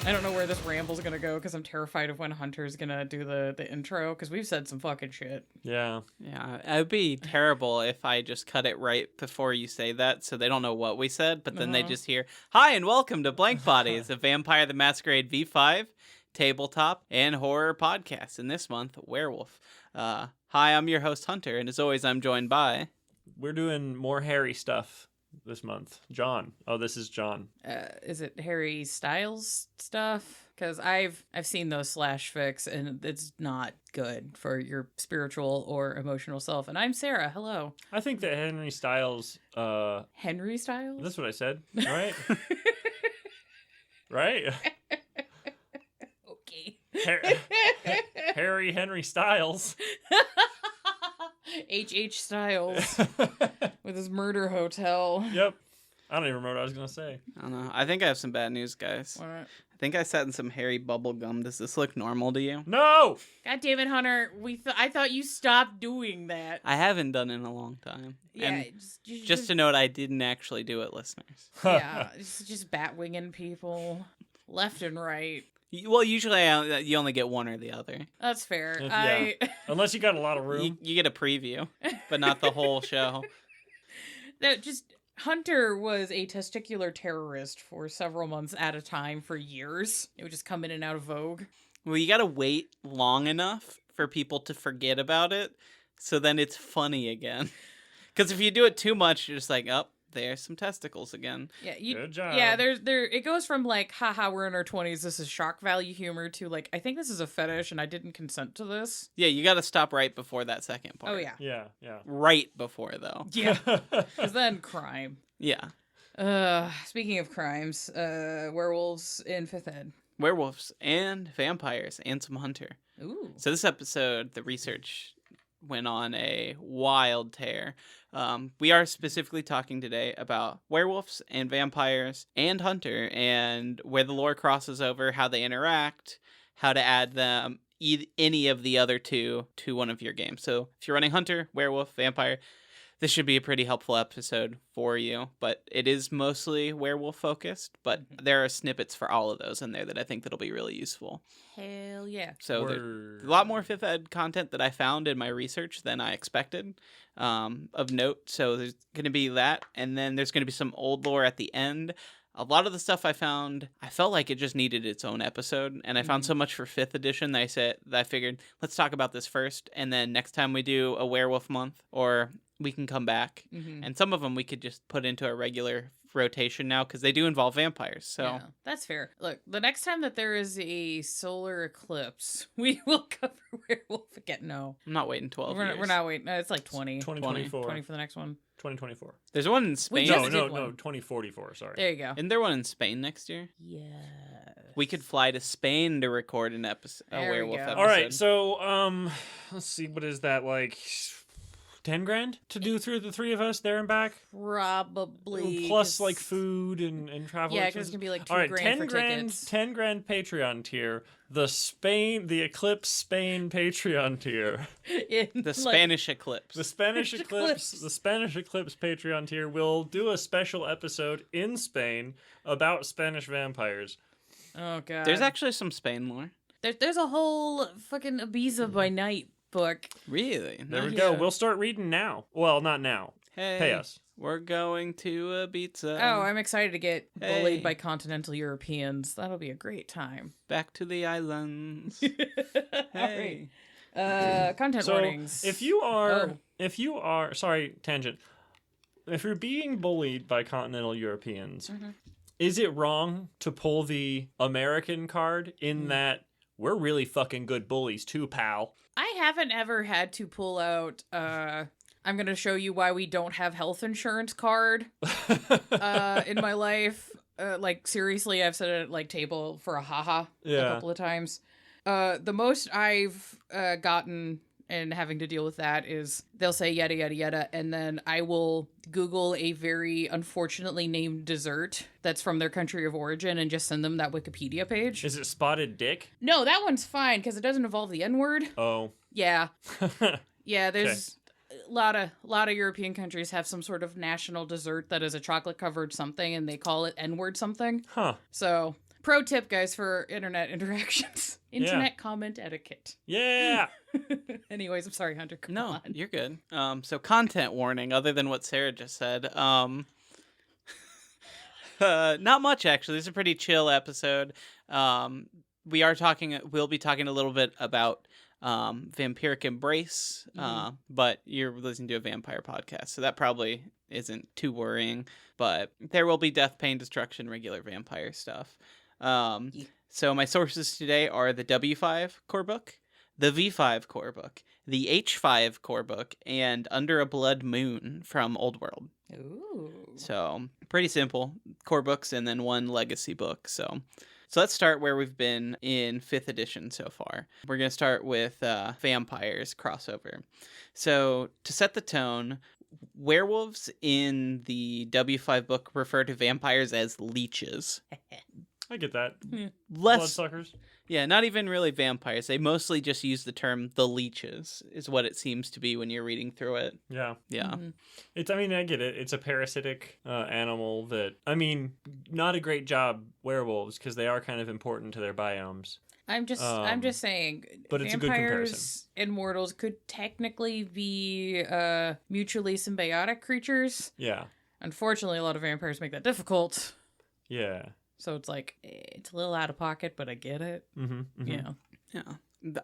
I don't know where this ramble's gonna go because I'm terrified of when Hunter's gonna do the intro because we've said some fucking shit. Yeah. Yeah, it would be terrible if I just cut it right before you say that so they don't know what we said, but then they just hear, "Hi and welcome to Blankbodies, a Vampire the Masquerade V5 tabletop and horror podcast. In this month, Werewolf. Hi, I'm your host Hunter, and as always, I'm joined by... We're doing more hairy stuff this month. John. Oh, this is John. Is it Harry Styles stuff? Because I've seen those slash fics and it's not good for your spiritual or emotional self. And I'm Sarah. Hello. I think that Henry Styles. Henry Styles? That's what I said, right? Right? Okay. Harry Henry Styles. H.H. Styles with his murder hotel. Yep. I don't even remember what I was going to say. I don't know. I think I have some bad news, guys. What? I think I sat in some hairy bubble gum. Does this look normal to you? No! God damn it, Hunter. I thought you stopped doing that. I haven't done it in a long time. Yeah, And just to note, I didn't actually do it, listeners. yeah, just bat-winging people left and right. Well, usually you only get one or the other. That's fair. Yeah. Unless you got a lot of room. You get a preview, but not the whole show. Hunter was a testicular terrorist for several months at a time for years. It would just come in and out of vogue. Well, you gotta wait long enough for people to forget about it, so then it's funny again. Because if you do it too much, you're just like, oh, there's some testicles again. Yeah, Good job. Yeah, it goes from like, haha, we're in our 20s, this is shock value humor, to like, I think this is a fetish and I didn't consent to this. Yeah, you gotta stop right before that second part. Oh, yeah. Yeah. Right before, though. Yeah. Because then crime. Yeah. Speaking of crimes, werewolves in 5th Ed. Werewolves and vampires and some hunter. Ooh. So this episode, the research went on a wild tear. We are specifically talking today about werewolves and vampires and hunter and where the lore crosses over, how they interact, how to add them, any of the other two to one of your games. So if you're running hunter, werewolf, vampire, this should be a pretty helpful episode for you, but it is mostly werewolf focused, but there are snippets for all of those in there that I think that'll be really useful. Hell yeah. So there's a lot more 5th Ed content that I found in my research than I expected, of note. So there's going to be that, and then there's going to be some old lore at the end. A lot of the stuff I found, I felt like it just needed its own episode, and I found so much for 5th edition that I figured, let's talk about this first, and then next time we do a Werewolf Month, or we can come back, and some of them we could just put into a regular rotation now, because they do involve vampires, so... Yeah, that's fair. Look, the next time that there is a solar eclipse, we will cover werewolf again. No. I'm not waiting 12 years. We're not waiting. No, it's like 20. 2024. 20 for the next one. 2024. There's one in Spain. just No, did one. 2044, sorry. There you go. Isn't there one in Spain next year? Yeah. We could fly to Spain to record an episode, a There we werewolf go. episode. All right, so let's see, what is that, like 10 grand to do through the three of us there and back? Probably. Plus like food and travel. Yeah, because it's gonna be like $2 All right, grand 10 for grand, tickets. 10 grand Patreon tier. The Eclipse Spain Patreon tier. The Spanish eclipse. The Spanish Eclipse, the Spanish Eclipse Patreon tier will do a special episode in Spain about Spanish vampires. Oh god. There's actually some Spain lore. There's a whole fucking Ibiza by Night book. Really? There we Nice. go. We'll start reading now. Well, not now. Hey, Pay us. We're going to Ibiza. Oh, I'm excited to get bullied Hey. by continental Europeans. That'll be a great time. Back to the islands. Hey. Hey. Content So warnings. if you are, sorry, tangent. If you're being bullied by continental Europeans, is it wrong to pull the American card in that we're really fucking good bullies too, pal? I haven't ever had to pull out I'm going to show you why we don't have health insurance card in my life. Like, seriously, I've said it at, like, table for a haha a couple of times. The most I've gotten and having to deal with that is they'll say yada, yada, yada, and then I will Google a very unfortunately named dessert that's from their country of origin and just send them that Wikipedia page. Is it spotted dick? No, that one's fine because it doesn't involve the N-word. Oh. Yeah. Yeah, there's a lot of European countries have some sort of national dessert that is a chocolate-covered something, and they call it N-word something. Huh. So, Pro tip, guys, for internet interactions. Internet comment etiquette. Yeah. Anyways, I'm sorry, Hunter. Come No, on. you're good. So content warning, other than what Sarah just said. Not much, actually. It's a pretty chill episode. We'll be talking a little bit about vampiric embrace, but you're listening to a vampire podcast, so that probably isn't too worrying. But there will be death, pain, destruction, regular vampire stuff. So my sources today are the W5 core book, the V5 core book, the H5 core book, and Under a Blood Moon from Old World. Ooh. So pretty simple core books and then one legacy book. So let's start where we've been in 5th edition so far. We're going to start with vampires crossover. So to set the tone, werewolves in the W5 book refer to vampires as leeches. I get that. Less, Bloodsuckers. yeah, not even really vampires. They mostly just use the term the leeches is what it seems to be when you're reading through it. Yeah. Yeah. Mm-hmm. I get it. It's a parasitic animal that, not a great job, werewolves, because they are kind of important to their biomes. I'm just saying, but it's a good comparison. vampires and mortals could technically be mutually symbiotic creatures. Yeah. Unfortunately, a lot of vampires make that difficult. Yeah. So it's like, it's a little out of pocket, but I get it. Mm-hmm. Yeah. Yeah.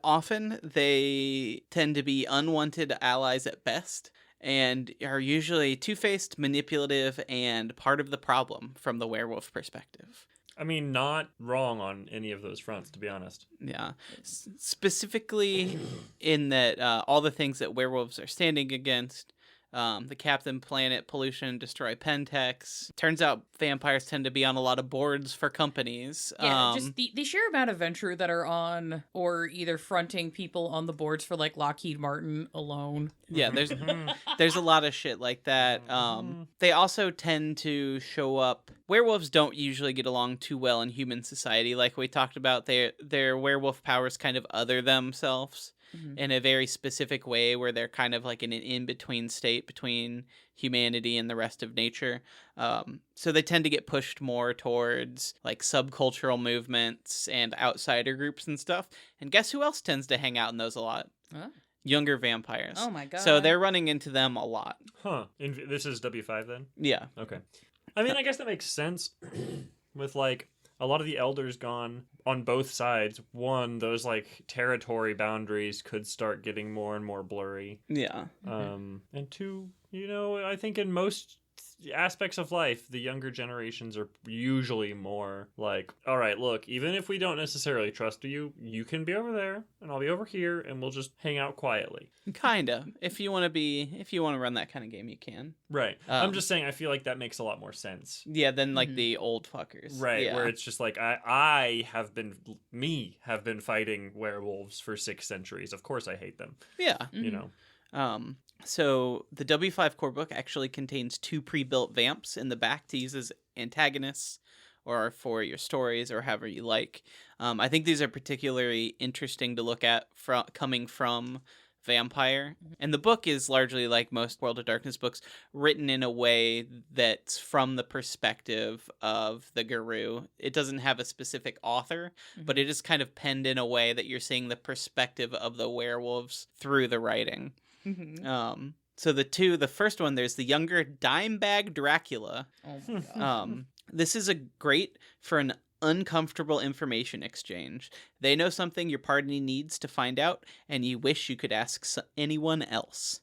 Often they tend to be unwanted allies at best and are usually two-faced, manipulative, and part of the problem from the werewolf perspective. Not wrong on any of those fronts, to be honest. Yeah. Specifically in that all the things that werewolves are standing against, the Captain Planet, pollution, destroy Pentex. Turns out vampires tend to be on a lot of boards for companies. Yeah, just the sheer amount of venture that are on or either fronting people on the boards for like Lockheed Martin alone. Yeah, there's a lot of shit like that. They also tend to show up. Werewolves don't usually get along too well in human society. Like we talked about, their werewolf powers kind of other themselves in a very specific way where they're kind of like in an in-between state between humanity and the rest of nature. So they tend to get pushed more towards like subcultural movements and outsider groups and stuff. And guess who else tends to hang out in those a lot? Huh? Younger vampires. Oh my god. So they're running into them a lot. Huh. This is W5 then? Yeah. Okay. I guess that makes sense with like a lot of the elders gone on both sides. One, those like territory boundaries could start getting more and more blurry. Yeah. And two, I think in most aspects of life, the younger generations are usually more like, all right, look, even if we don't necessarily trust you, you can be over there and I'll be over here and we'll just hang out quietly. Kinda. If you want to run that kind of game, you can. Right. I'm just saying, I feel like that makes a lot more sense. Yeah, than like the old fuckers. Right. Yeah. Where it's just like, I have been fighting werewolves for 6 centuries. Of course I hate them. Yeah. So the W5 core book actually contains 2 pre-built vamps in the back to use as antagonists or for your stories or however you like. I think these are particularly interesting to look at coming from vampire. And the book is largely like most World of Darkness books, written in a way that's from the perspective of the guru. It doesn't have a specific author, but it is kind of penned in a way that you're seeing the perspective of the werewolves through the writing. So the first one, there's the younger Dimebag Dracula. Oh my god. This is a great for an uncomfortable information exchange. They know something your party needs to find out, and you wish you could ask anyone else.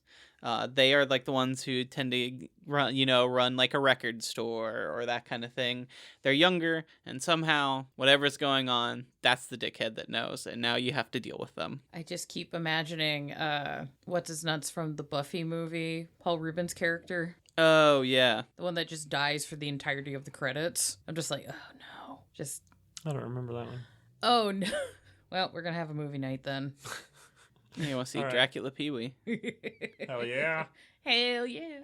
They are like the ones who tend to run like a record store or that kind of thing. They're younger, and somehow whatever's going on, that's the dickhead that knows, and now you have to deal with them. I just keep imagining what's his nuts from the Buffy movie, Paul Rubens' character. Oh, yeah. The one that just dies for the entirety of the credits. I'm just like, oh no. I don't remember that one. Oh no. Well, we're gonna have a movie night then. You want to see All right. Dracula Pee-wee? Hell yeah. Hell yeah.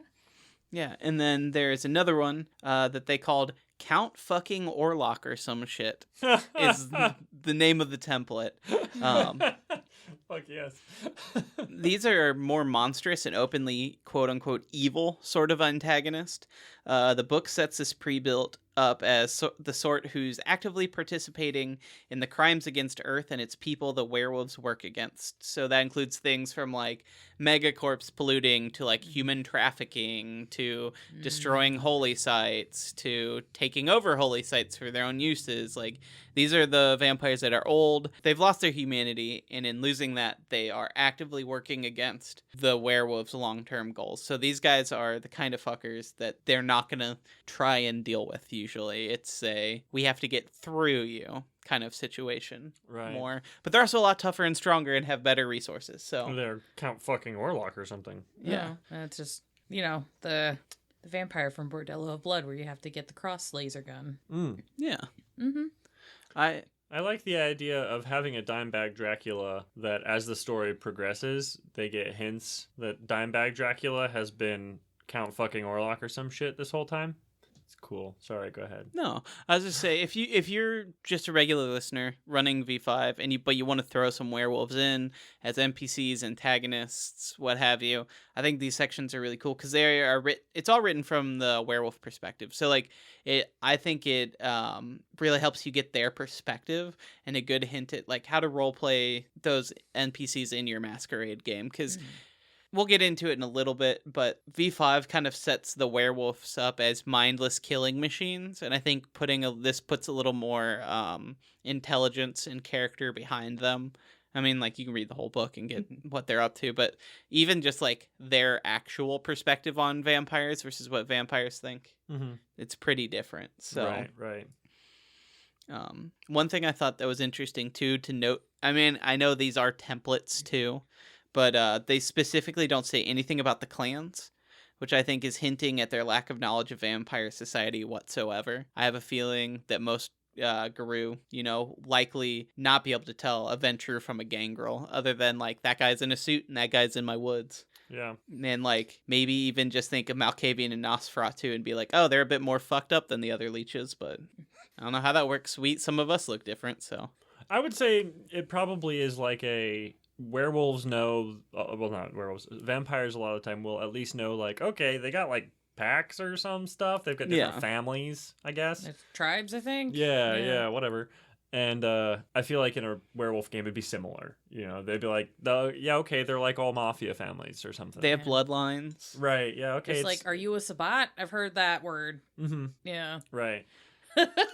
Yeah, and then there's another one that they called Count Fucking Orlok or some shit is the name of the template. Fuck yes. These are more monstrous and openly quote-unquote evil sort of antagonist. The book sets this pre-built up as the sort who's actively participating in the crimes against Earth and its people the werewolves work against. So that includes things from like megacorps polluting to like human trafficking to destroying holy sites to taking over holy sites for their own uses. Like these are the vampires that are old. They've lost their humanity, and in losing that, they are actively working against the werewolves' long-term goals. So these guys are the kind of fuckers that they're not going to try and deal with usually. It's a we have to get through you kind of situation more. But they're also a lot tougher and stronger and have better resources. So they're Count fucking Warlock or something. Yeah. It's just, the vampire from Bordello of Blood where you have to get the cross laser gun. Yeah. Mm-hmm. I like the idea of having a Dimebag Dracula that as the story progresses, they get hints that Dimebag Dracula has been Count fucking Warlock or some shit this whole time. It's cool. Sorry, go ahead. No, I was just say if you're just a regular listener running V5 but you want to throw some werewolves in as NPCs, antagonists, what have you, I think these sections are really cool because they are it's all written from the werewolf perspective. So like I think it really helps you get their perspective and a good hint at like how to role play those NPCs in your Masquerade game because. We'll get into it in a little bit, but V5 kind of sets the werewolves up as mindless killing machines, and I think this puts a little more intelligence and character behind them. I mean, like, you can read the whole book and get what they're up to, but even just, like, their actual perspective on vampires versus what vampires think, it's pretty different. So, Right. One thing I thought that was interesting, too, to note, I mean, I know these are templates, too, but they specifically don't say anything about the clans, which I think is hinting at their lack of knowledge of vampire society whatsoever. I have a feeling that most Guru, likely not be able to tell a Ventrue from a Gangrel, other than, like, that guy's in a suit and that guy's in my woods. Yeah. And, like, maybe even just think of Malkavian and Nosferatu and be like, oh, they're a bit more fucked up than the other leeches, but I don't know how that works. Some of us look different, so. I would say it probably is like a... Werewolves know, well, not werewolves, vampires a lot of the time will at least know, like, okay, they got, like, packs or some stuff. They've got different families, I guess. It's tribes, I think. Yeah, whatever. And I feel like in a werewolf game it'd be similar. They'd be like, okay, they're like all mafia families or something. They have bloodlines. Right, yeah, okay. It's like, are you a Sabbat? I've heard that word. Mm-hmm. Yeah. Right.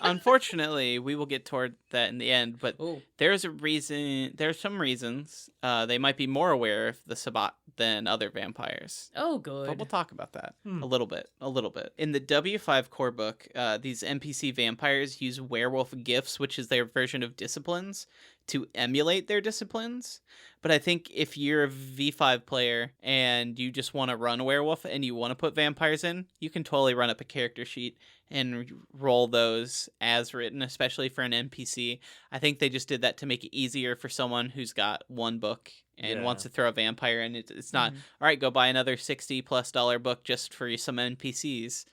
Unfortunately, we will get toward that in the end, but there's some reasons they might be more aware of the Sabbat than other vampires. Oh, good. But we'll talk about that a little bit. In the W5 core book, these NPC vampires use werewolf gifts, which is their version of disciplines, to emulate their disciplines. But I think if you're a V5 player and you just want to run a werewolf and you want to put vampires in, you can totally run up a character sheet and roll those as written, especially for an NPC. I think they just did that to make it easier for someone who's got one book and wants to throw a vampire in. It's not, all right, go buy another $60+ book just for some NPCs.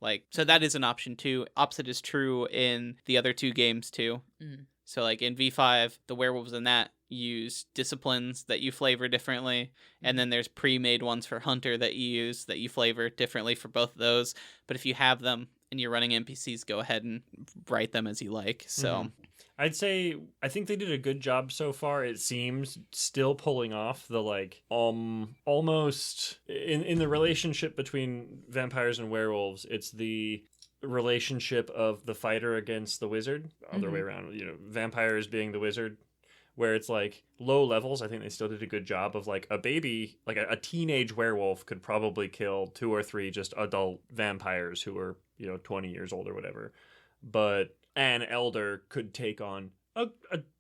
Like, so that is an option too. Opposite is true in the other two games too. So like in V5, the werewolves in that use disciplines that you flavor differently, and then there's pre-made ones for Hunter that you use that you flavor differently for both of those. But if you have them and you're running NPCs, go ahead and write them as you like. So I'd say I think they did a good job so far. It seems still pulling off the like almost in the relationship between vampires and werewolves. It's the relationship of the fighter against the wizard, other way around. Vampires being the wizard. Where it's like low levels, I think they still did a good job of like a baby, like a teenage werewolf could probably kill 2 or 3 just adult vampires who are 20 years old or whatever. But an elder could take on a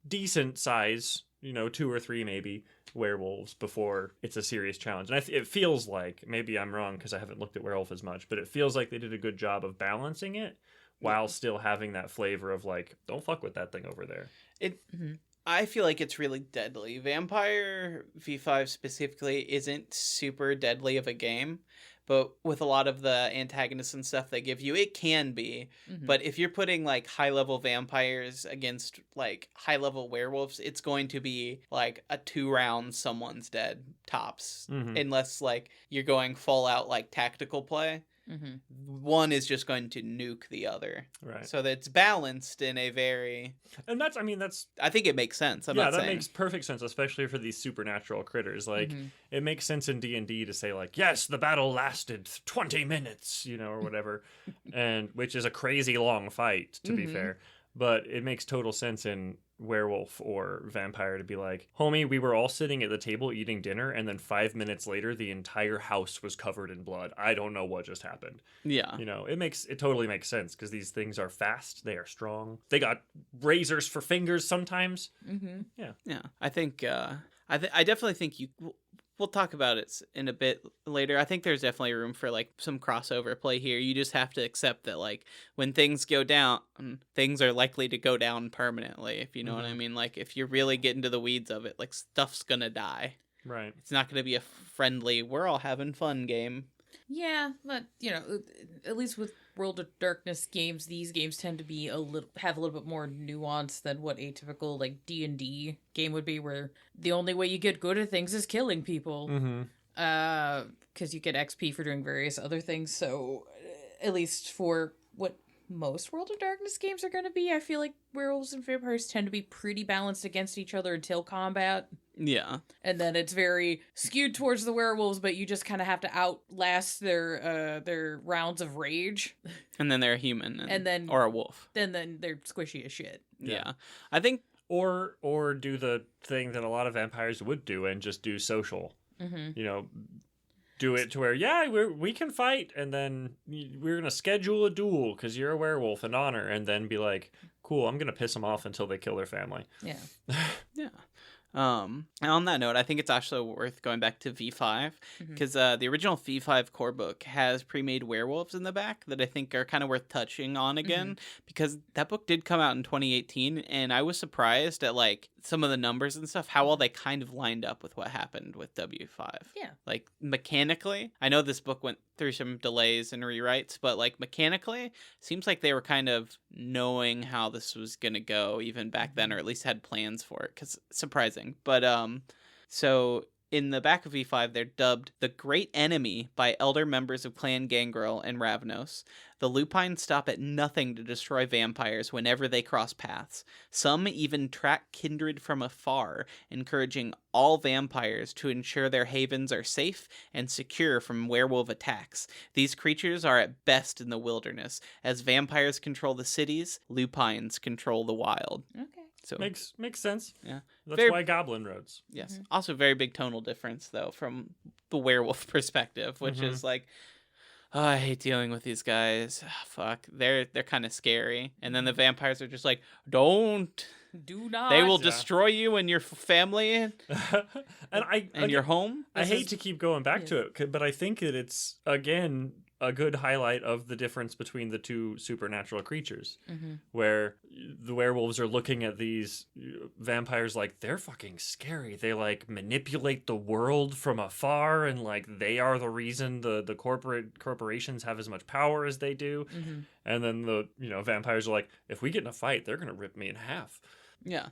decent size, 2 or 3 maybe werewolves before it's a serious challenge. And it feels like, maybe I'm wrong because I haven't looked at werewolf as much, but it feels like they did a good job of balancing it while still having that flavor of like, don't fuck with that thing over there. I feel like it's really deadly. Vampire V5 specifically isn't super deadly of a game, but with a lot of the antagonists and stuff they give you, it can be. But if you're putting like high-level vampires against like high-level werewolves, it's going to be like a 2 round someone's dead tops, unless like you're going full out like tactical play. one is just going to nuke the other. Right. So that it's balanced in a very... And that's, I mean, that's... I think it makes sense. I'm yeah, not that saying... makes perfect sense, especially for these supernatural critters. Like, it makes sense in D&D to say, like, yes, the battle lasted 20 minutes, you know, or whatever, and which is a crazy long fight, to be fair. But it makes total sense in werewolf or vampire to be like, homie, we were all sitting at the table eating dinner, and then 5 minutes later, the entire house was covered in blood. I don't know what just happened. Yeah. You know, it totally makes sense because these things are fast, they are strong, they got razors for fingers sometimes. Yeah. I think I definitely think we'll talk about it in a bit later. I think there's definitely room for like some crossover play here. You just have to accept that like when things go down, things are likely to go down permanently, if you know what I mean. Like if you really get into the weeds of it, like stuff's gonna die. Right. It's not gonna be a friendly, we're all having fun game. Yeah, but you know, at least with World of Darkness games, these games tend to be have a little bit more nuance than what a typical like D&D game would be, where the only way you get good at things is killing people. Because you get XP for doing various other things. So at least for what most World of Darkness games are going to be, I feel like werewolves and vampires tend to be pretty balanced against each other until combat. Yeah. And then it's very skewed towards the werewolves, but you just kind of have to outlast their rounds of rage. And then they're a human, and then or a wolf. Then they're squishy as shit. Yeah. I think or do the thing that a lot of vampires would do and just do social. You know, do it to where we can fight, and then we're gonna schedule a duel because you're a werewolf in honor, and then be like, cool, I'm gonna piss them off until they kill their family. Yeah. Yeah. And on that note, I think it's actually worth going back to V5 because the original V5 core book has pre-made werewolves in the back that I think are kind of worth touching on again because that book did come out in 2018, and I was surprised at like some of the numbers and stuff, how well they kind of lined up with what happened with W5. Yeah. Like mechanically, I know this book went through some delays and rewrites, but like mechanically, seems like they were kind of knowing how this was going to go even back then, or at least had plans for it, because surprising. But so in the back of V5, they're dubbed the Great Enemy by elder members of Clan Gangrel and Ravnos. The Lupines stop at nothing to destroy vampires whenever they cross paths. Some even track kindred from afar, encouraging all vampires to ensure their havens are safe and secure from werewolf attacks. These creatures are at best in the wilderness. As vampires control the cities, Lupines control the wild. Okay. So makes sense. Yeah. That's why Goblin roads. Yes. Also very big tonal difference though from the werewolf perspective, which is like, oh, I hate dealing with these guys. Oh, fuck. They're kind of scary. And then the vampires are just like, do not. They will destroy you and your family and your home. I hate to keep going back to it, but I think that it's again a good highlight of the difference between the two supernatural creatures, where the werewolves are looking at these vampires like they're fucking scary. They like manipulate the world from afar, and like they are the reason the corporations have as much power as they do. And then the vampires are like, if we get in a fight, they're gonna rip me in half. Yeah,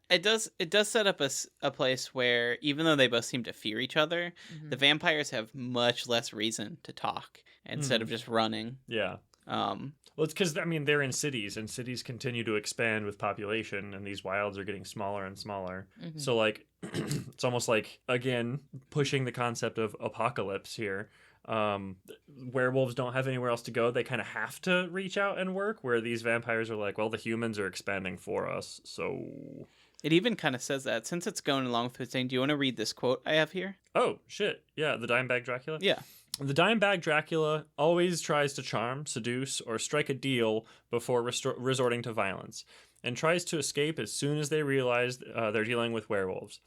it does set up a place where even though they both seem to fear each other, the vampires have much less reason to talk instead of just running. Yeah. Well, it's because they're in cities, and cities continue to expand with population, and these wilds are getting smaller and smaller. So like, it's almost like again pushing the concept of apocalypse here. Werewolves don't have anywhere else to go. They kind of have to reach out and work, where these vampires are like, well, the humans are expanding for us, so... It even kind of says that. Since it's going along with it saying, do you want to read this quote I have here? Oh, shit. Yeah, the dime bag Dracula? Yeah. The dime bag Dracula always tries to charm, seduce, or strike a deal before resorting to violence, and tries to escape as soon as they realize they're dealing with werewolves.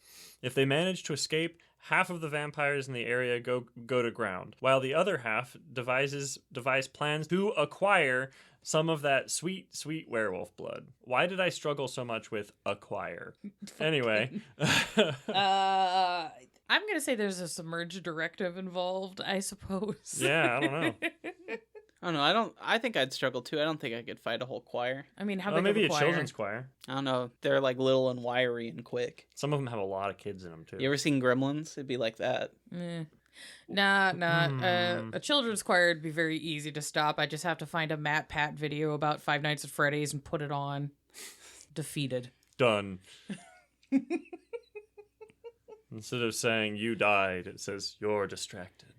If they manage to escape, half of the vampires in the area go to ground, while the other half devise plans to acquire some of that sweet, sweet werewolf blood. Why did I struggle so much with acquire? Anyway. I'm going to say there's a submerged directive involved, I suppose. Yeah, I don't know. I don't know. I think I'd struggle too. I don't think I could fight a whole choir. I mean, how big maybe of a a choir? children's choir. I don't know. They're like little and wiry and quick. Some of them have a lot of kids in them too. You ever seen Gremlins? It'd be like that. Nah. A children's choir would be very easy to stop. I just have to find a Matt Pat video about Five Nights at Freddy's and put it on. Defeated. Done. Instead of saying you died, it says you're distracted.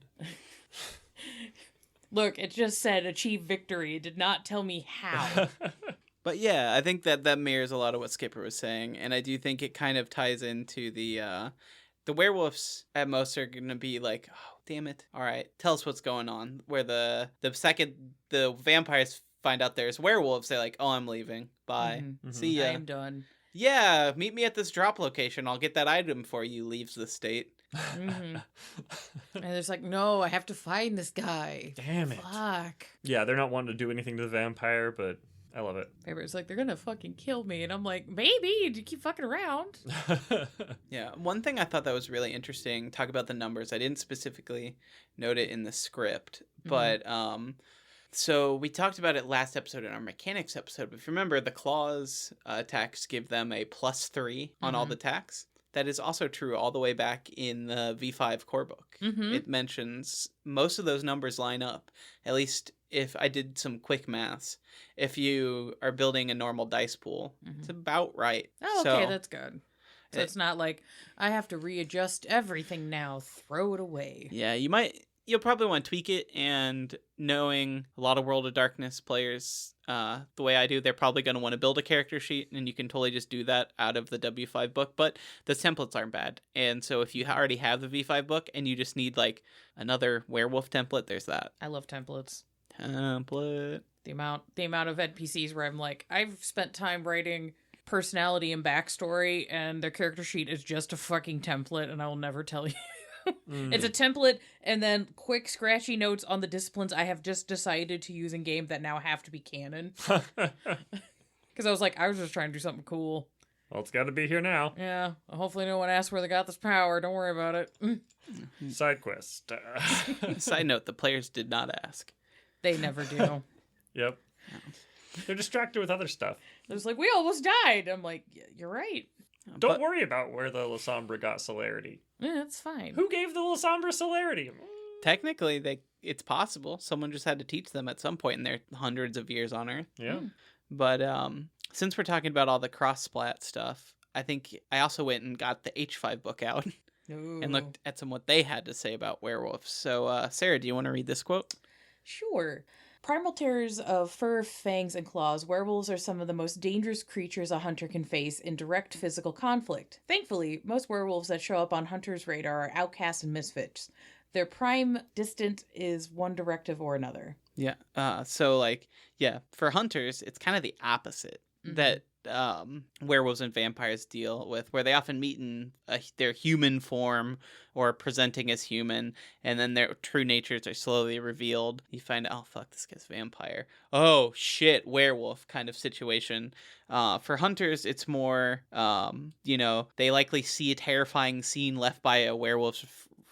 Look, it just said achieve victory. It did not tell me how. But yeah, I think that mirrors a lot of what Skipper was saying, and I do think it kind of ties into the werewolves at most are going to be like, oh, damn it. All right, tell us what's going on. Where the second the vampires find out there's werewolves, they're like, oh, I'm leaving. Bye. Mm-hmm. See ya. I'm done. Yeah, meet me at this drop location. I'll get that item for you. Leaves the state. Mm-hmm. And there's like, no, I have to find this guy. Damn it. Fuck. Yeah, they're not wanting to do anything to the vampire, but I love it. It's like, they're gonna fucking kill me. And I'm like, maybe, you keep fucking around. Yeah, one thing I thought that was really interesting, talk about the numbers. I didn't specifically note it in the script, but so we talked about it last episode in our mechanics episode. But if you remember, the claws attacks give them a +3 on all the attacks. That is also true all the way back in the V5 core book. Mm-hmm. It mentions most of those numbers line up. At least if I did some quick maths, if you are building a normal dice pool, it's about right. Oh, okay, that's good. So it's not like I have to readjust everything now, throw it away. Yeah, you'll probably want to tweak it, and knowing a lot of World of Darkness players the way I do, they're probably going to want to build a character sheet, and you can totally just do that out of the W5 book, but the templates aren't bad. And so if you already have the V5 book and you just need like another werewolf template, there's that. I love templates. Template. The amount of NPCs where I'm like, I've spent time writing personality and backstory, and their character sheet is just a fucking template, and I will never tell you. It's a template, and then quick scratchy notes on the disciplines I have just decided to use in game that now have to be canon. Because I was just trying to do something cool. Well, it's got to be here now. Yeah. Hopefully no one asks where they got this power. Don't worry about it. Side quest. Side note, the players did not ask. They never do. Yep. They're distracted with other stuff. They're just like, we almost died. I'm like, yeah, you're right. Don't worry about where the Lasombra got celerity. Yeah, it's fine. Who gave the Lasombra celerity? Technically, it's possible. Someone just had to teach them at some point in their hundreds of years on Earth. Yeah. But since we're talking about all the cross-splat stuff, I think I also went and got the H5 book out and looked at what they had to say about werewolves. So, Sarah, do you want to read this quote? Sure. Primal terrors of fur, fangs, and claws, werewolves are some of the most dangerous creatures a hunter can face in direct physical conflict. Thankfully, most werewolves that show up on hunters' radar are outcasts and misfits. Their prime distant is one directive or another. Yeah. For hunters, it's kind of the opposite that werewolves and vampires deal with, where they often meet in their human form or presenting as human, and then their true natures are slowly revealed. You find out, oh, fuck, this guy's vampire. Oh, shit, werewolf kind of situation. For hunters, it's more, they likely see a terrifying scene left by a werewolf's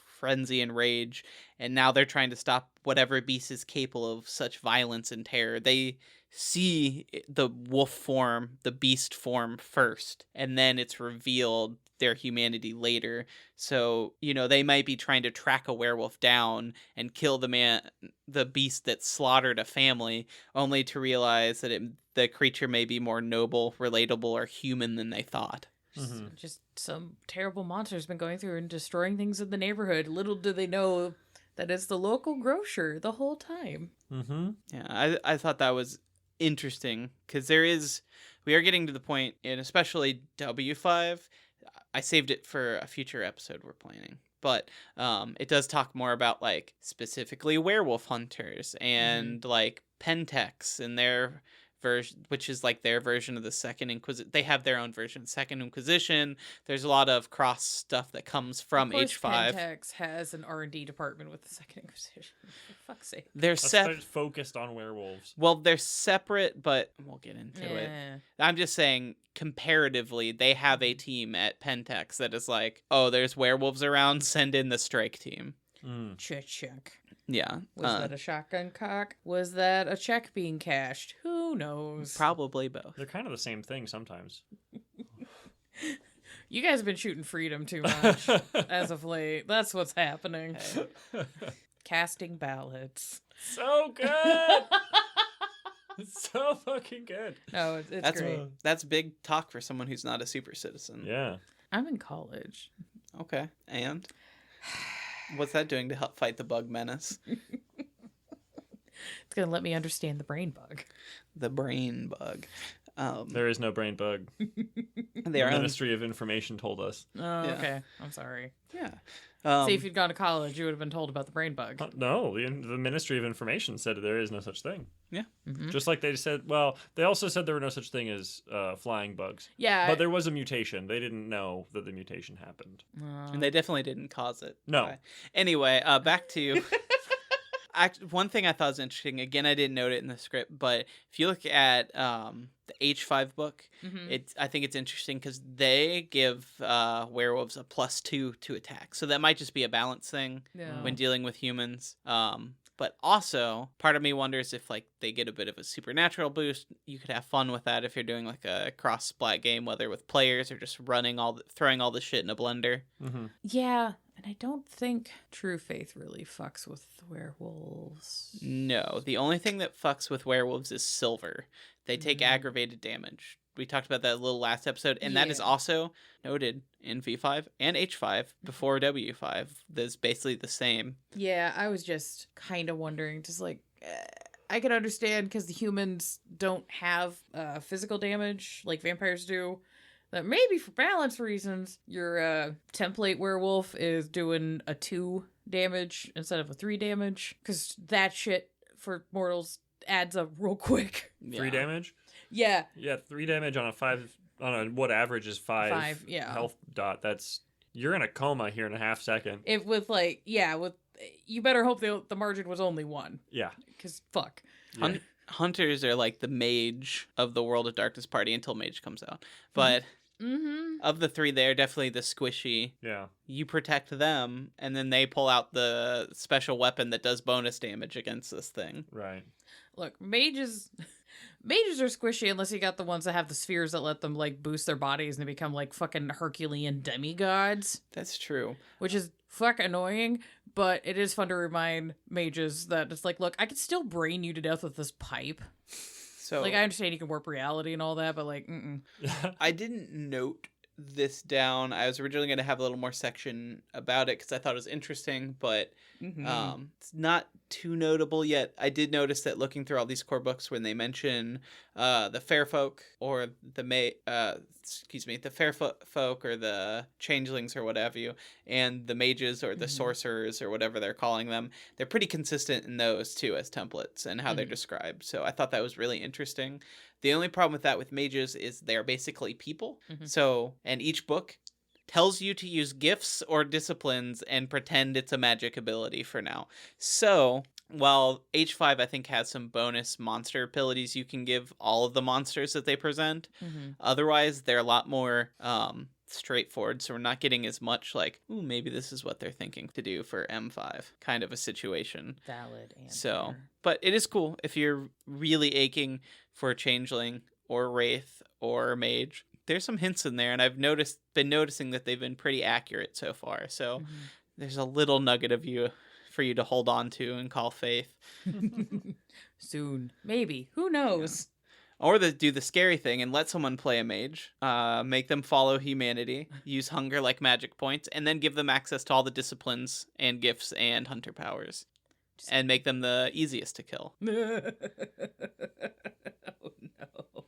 frenzy and rage, and now they're trying to stop whatever beast is capable of such violence and terror. They see the wolf form, the beast form first, and then it's revealed their humanity later. So, they might be trying to track a werewolf down and kill the beast that slaughtered a family, only to realize that the creature may be more noble, relatable, or human than they thought. Mm-hmm. Just some terrible monster's been going through and destroying things in the neighborhood. Little do they know that it's the local grocer the whole time. Mm-hmm. Yeah, I thought that was interesting, because we are getting to the point, and especially W5, I saved it for a future episode we're planning, but it does talk more about like specifically werewolf hunters and like Pentex and their version, which is like their version of the Second Inquisition. They have their own version, Second Inquisition. There's a lot of cross stuff that comes from H5. Pentex has an R&D department with the Second Inquisition. For fuck's sake. They're focused on werewolves. Well, they're separate, but we'll get into it. I'm just saying, comparatively, they have a team at Pentex that is like, oh, there's werewolves around, send in the strike team. Check. Yeah. Was that a shotgun cock? Was that a check being cashed? Who knows? Probably both. They're kind of the same thing sometimes. You guys have been shooting freedom too much as of late. That's what's happening. Hey. Casting ballots. So good. It's so fucking good. No, it's That's great. that's big talk for someone who's not a super citizen. Yeah. I'm in college. Okay, and what's that doing to help fight the bug menace? It's gonna let me understand the brain bug. The brain bug. There is no brain bug. They The are Ministry of Information told us. Oh, Yeah. okay. I'm sorry. Yeah. See, if you'd gone to college, you would have been told about the brain bug. No, the Ministry of Information said there is no such thing. Yeah. Mhm. Just like they said, well, they also said there were no such thing as flying bugs. Yeah. But there was a mutation. They didn't know that the mutation happened. And they definitely didn't cause it. No. Okay. Anyway, back to one thing I thought was interesting. Again, I didn't note it in the script, but if you look at the H5 book, Mhm. I think it's interesting because they give werewolves a +2 to attack. So that might just be a balance thing Yeah. when dealing with humans. But also, part of me wonders if like they get a bit of a supernatural boost. You could have fun with that if you're doing like a cross splat game, whether with players or just throwing all the shit in a blender. Mm-hmm. Yeah, and I don't think True Faith really fucks with werewolves. No, the only thing that fucks with werewolves is silver. They take aggravated damage. We talked about that a little last episode, and that is Yeah. also noted in V5 and H5 before W5. That's basically the same. Yeah, I was just kind of wondering, just like, I can understand because the humans don't have physical damage like vampires do. That maybe for balance reasons, your template werewolf is doing a 2 damage instead of a 3 damage. Because that shit for mortals adds up real quick. 3 damage? Yeah. Yeah, 3 damage on a 5, on a what average is 5 yeah. health dot. You're in a coma here in a half second. If with like, yeah, with, you better hope the margin was only 1. Yeah. Because fuck. Yeah. Hunters are like the mage of the World of Darkness party until mage comes out. But of the 3, they're definitely the squishy. Yeah. You protect them, and then they pull out the special weapon that does bonus damage against this thing. Right. Look, mages are squishy unless you got the ones that have the spheres that let them like boost their bodies and they become like fucking Herculean demigods, That's true. which is fuck annoying, but it is fun to remind mages that it's like, look, I could still brain you to death with this pipe. So Like, I understand you can warp reality and all that, but like, I didn't note this down. I was originally going to have a little more section about it because I thought it was interesting, but it's not too notable yet. I did notice that looking through all these core books, when they mention the fair folk or the fair folk or the changelings or whatever you, and the mages or the sorcerers or whatever they're calling them, they're pretty consistent in those too as templates and how they're described. So I thought that was really interesting. The only problem with that with mages is they're basically people. So, and each book tells you to use gifts or disciplines and pretend it's a magic ability for now. So, while H5 I think has some bonus monster abilities you can give all of the monsters that they present, otherwise they're a lot more straightforward, so we're not getting as much like, ooh, maybe this is what they're thinking to do for M5 kind of a situation. valid answer. So, but it is cool if you're really aching for a changeling or wraith or mage. There's some hints in there, and I've been noticing that they've been pretty accurate so far. So there's a little nugget of you for you to hold on to and call faith. Soon. Maybe. Who knows? Or do the scary thing and let someone play a mage, make them follow humanity, use hunger like magic points, and then give them access to all the disciplines and gifts and hunter powers. And make them the easiest to kill. Oh no.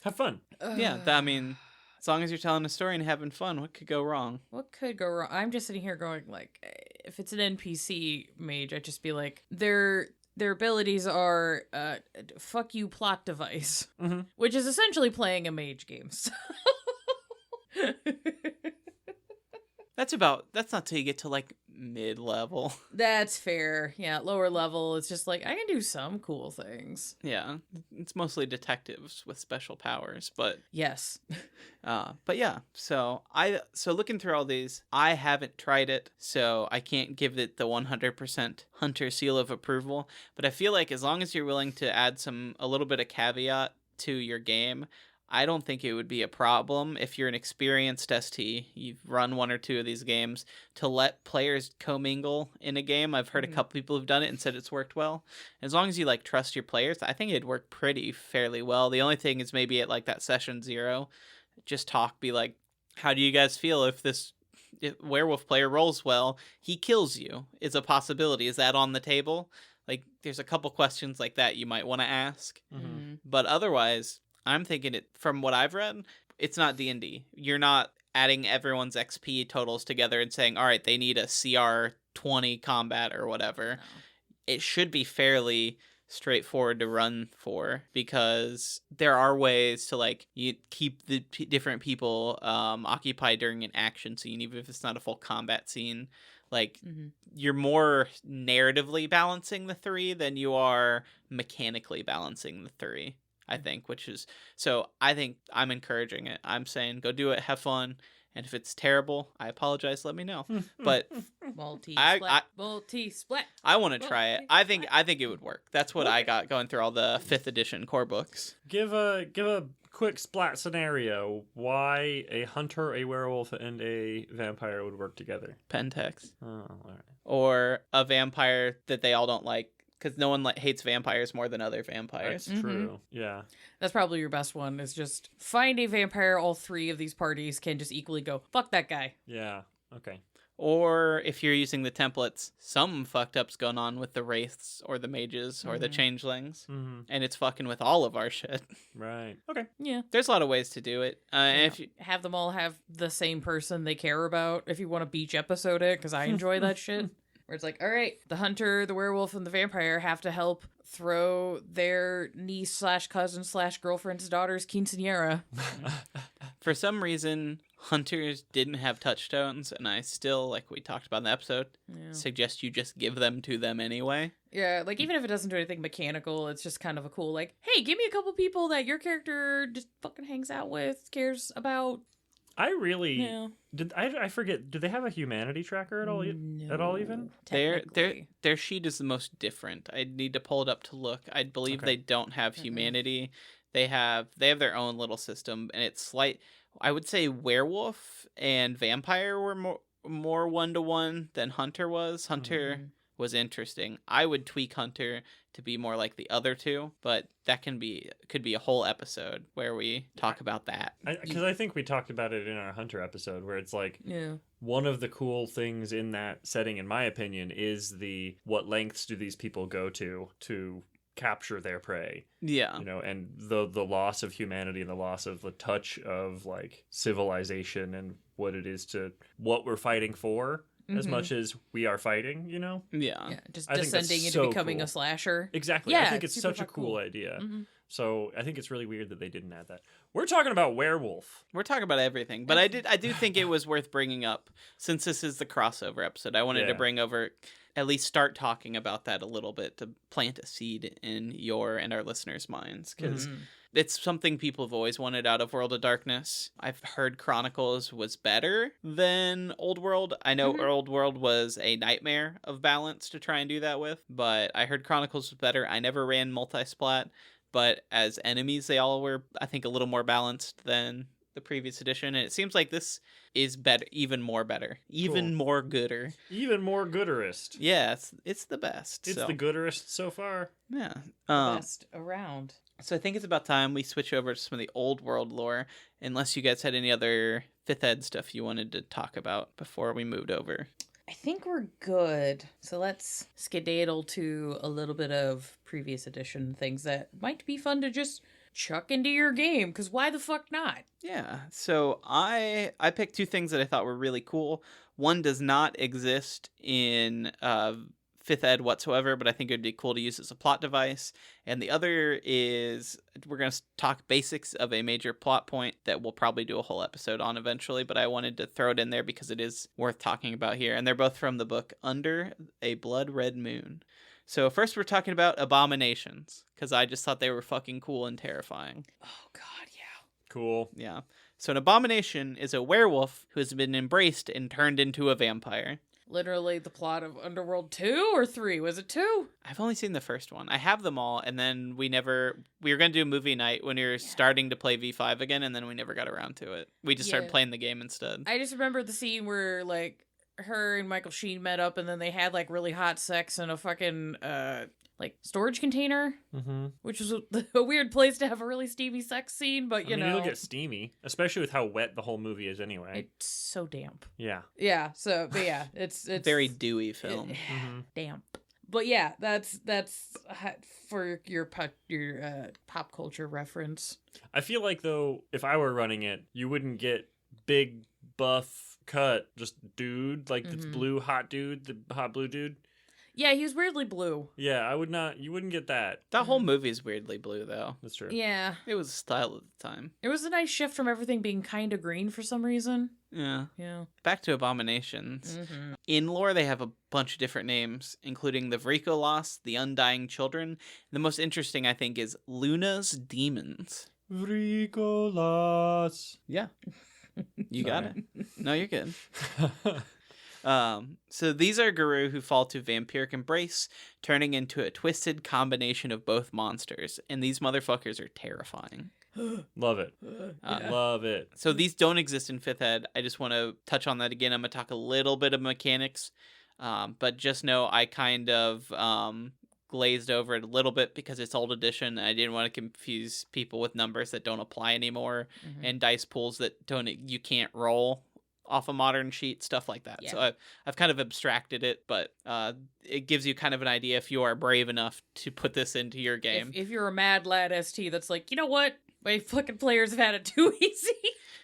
Have fun. Yeah, I mean, as long as you're telling a story and having fun, what could go wrong? What could go wrong? I'm just sitting here going like, if it's an NPC mage, I'd just be like, their abilities are fuck you plot device, which is essentially playing a mage game. So. That's not till you get to like mid-level. That's fair. Yeah, lower level, it's just like I can do some cool things. Yeah, it's mostly detectives with special powers, but Yes. but yeah. So looking through all these, I haven't tried it, so I can't give it the 100% hunter seal of approval. But I feel like as long as you're willing to add a little bit of caveat to your game, I don't think it would be a problem if you're an experienced ST, you've run 1 or 2 of these games, to let players commingle in a game. I've heard a couple people who've done it and said it's worked well. As long as you like trust your players, I think it'd work fairly well. The only thing is maybe at like that session 0, just talk, be like, how do you guys feel if this werewolf player rolls well, he kills you? Is a possibility. Is that on the table? Like, there's a couple questions like that you might want to ask. But otherwise, I'm thinking it, from what I've read, it's not D&D. You're not adding everyone's XP totals together and saying, all right, they need a CR 20 combat or whatever. No. It should be fairly straightforward to run for, because there are ways to like you keep the different people occupied during an action scene, even if it's not a full combat scene. Like, you're more narratively balancing the 3 than you are mechanically balancing the 3, I think, which is, so I think I'm encouraging it. I'm saying go do it, have fun, and if it's terrible, I apologize, let me know. But multi-splat. I want to try it. I think it would work. That's what I got going through all the 5th edition core books. Give a quick splat scenario why a hunter, a werewolf, and a vampire would work together. Pentex. Oh, all right. Or a vampire that they all don't like, because no one hates vampires more than other vampires. That's true. Yeah. That's probably your best one, is just find a vampire all 3 of these parties can just equally go, fuck that guy. Yeah. Okay. Or if you're using the templates, some fucked up's going on with the wraiths or the mages or the changelings, and it's fucking with all of our shit. Right. Okay. Yeah. There's a lot of ways to do it. And if you have them all have the same person they care about, if you want to beach episode it, because I enjoy that shit. Where it's like, all right, the hunter, the werewolf, and the vampire have to help throw their niece/cousin/girlfriend's daughter's quinceañera. For some reason, hunters didn't have touchstones, and I still, like we talked about in the episode, suggest you just give them to them anyway. Yeah, like, even if it doesn't do anything mechanical, it's just kind of a cool, like, hey, give me a couple people that your character just fucking hangs out with, cares about. I really I forget. Do they have a humanity tracker at all? No, at all even? Their sheet is the most different. I need to pull it up to look. I believe they don't have humanity. They have their own little system, and it's I would say werewolf and vampire were more 1-to-1 than hunter was. Hunter was interesting. I would tweak hunter to be more like the other 2, but that could be a whole episode where we talk about that. Because I think we talked about it in our hunter episode, where it's like, one of the cool things in that setting, in my opinion, is what lengths do these people go to capture their prey? Yeah. And the loss of humanity and the loss of the touch of like civilization and what it is to what we're fighting for. As much as we are fighting, Yeah, just descending into becoming a slasher. Exactly. I think it's such a cool idea. So I think it's really weird that they didn't add that. We're talking about werewolf. We're talking about everything, but I do think it was worth bringing up, since this is the crossover episode. I wanted to bring over, at least start talking about that a little bit, to plant a seed in your and our listeners' minds, because it's something people have always wanted out of World of Darkness. I've heard Chronicles was better than Old World. I know Old World was a nightmare of balance to try and do that with, but I heard Chronicles was better. I never ran multi-splat, but as enemies, they all were, I think, a little more balanced than the previous edition. And it seems like this is better, even more gooder. Even more gooderist. Yeah, it's the best. It's the gooderist so far. Yeah. The best around. So I think it's about time we switch over to some of the old world lore, unless you guys had any other 5th ed stuff you wanted to talk about before we moved over. I think we're good. So let's skedaddle to a little bit of previous edition things that might be fun to just chuck into your game, because why the fuck not? Yeah, so I picked 2 things that I thought were really cool. One does not exist in 5th ed whatsoever, but I think it would be cool to use as a plot device. And the other is, we're going to talk basics of a major plot point that we'll probably do a whole episode on eventually, but I wanted to throw it in there because it is worth talking about here. And they're both from the book Under a Blood Red Moon. So first we're talking about abominations, because I just thought they were fucking cool and terrifying. Oh god, yeah. Cool. Yeah. So an abomination is a werewolf who has been embraced and turned into a vampire. literally the plot of Underworld 2 or 3. Was it 2? I've only seen the first one. I have them all, and then we were going to do a movie night when we were starting to play V5 again, and then we never got around to it. We just started playing the game instead. I just remember the scene where, like, her and Michael Sheen met up, and then they had, like, really hot sex in a fucking, like, storage container, which was a weird place to have a really steamy sex scene, but, you know. It'll get steamy, especially with how wet the whole movie is anyway. It's so damp. Yeah. Yeah, so, but yeah, it's very dewy film. Damp. But yeah, that's for your pop culture reference. I feel like, though, if I were running it, you wouldn't get big, buff, cut, just dude, like this blue hot dude, the hot blue dude. Yeah, he was weirdly blue. Yeah, you wouldn't get that. That whole movie is weirdly blue, though. That's true. Yeah. It was style at the time. It was a nice shift from everything being kind of green for some reason. Yeah. Yeah. Back to abominations. In lore, they have a bunch of different names, including the Vrikolas, the Undying Children. The most interesting, I think, is Luna's Demons. Vrikolas. Yeah. You got it. No, you're good. So these are Guru who fall to vampiric embrace, turning into a twisted combination of both monsters, and these motherfuckers are terrifying. Love it. Love it. So these don't exist in 5th Ed. I just want to touch on that again. I'm going to talk a little bit of mechanics, but just know I kind of glazed over it a little bit because it's old edition. I didn't want to confuse people with numbers that don't apply anymore and dice pools that you can't roll off a modern sheet, stuff like that. Yeah. So I've kind of abstracted it, but it gives you kind of an idea if you are brave enough to put this into your game. If you're a mad lad ST that's like, you know what? My fucking players have had it too easy.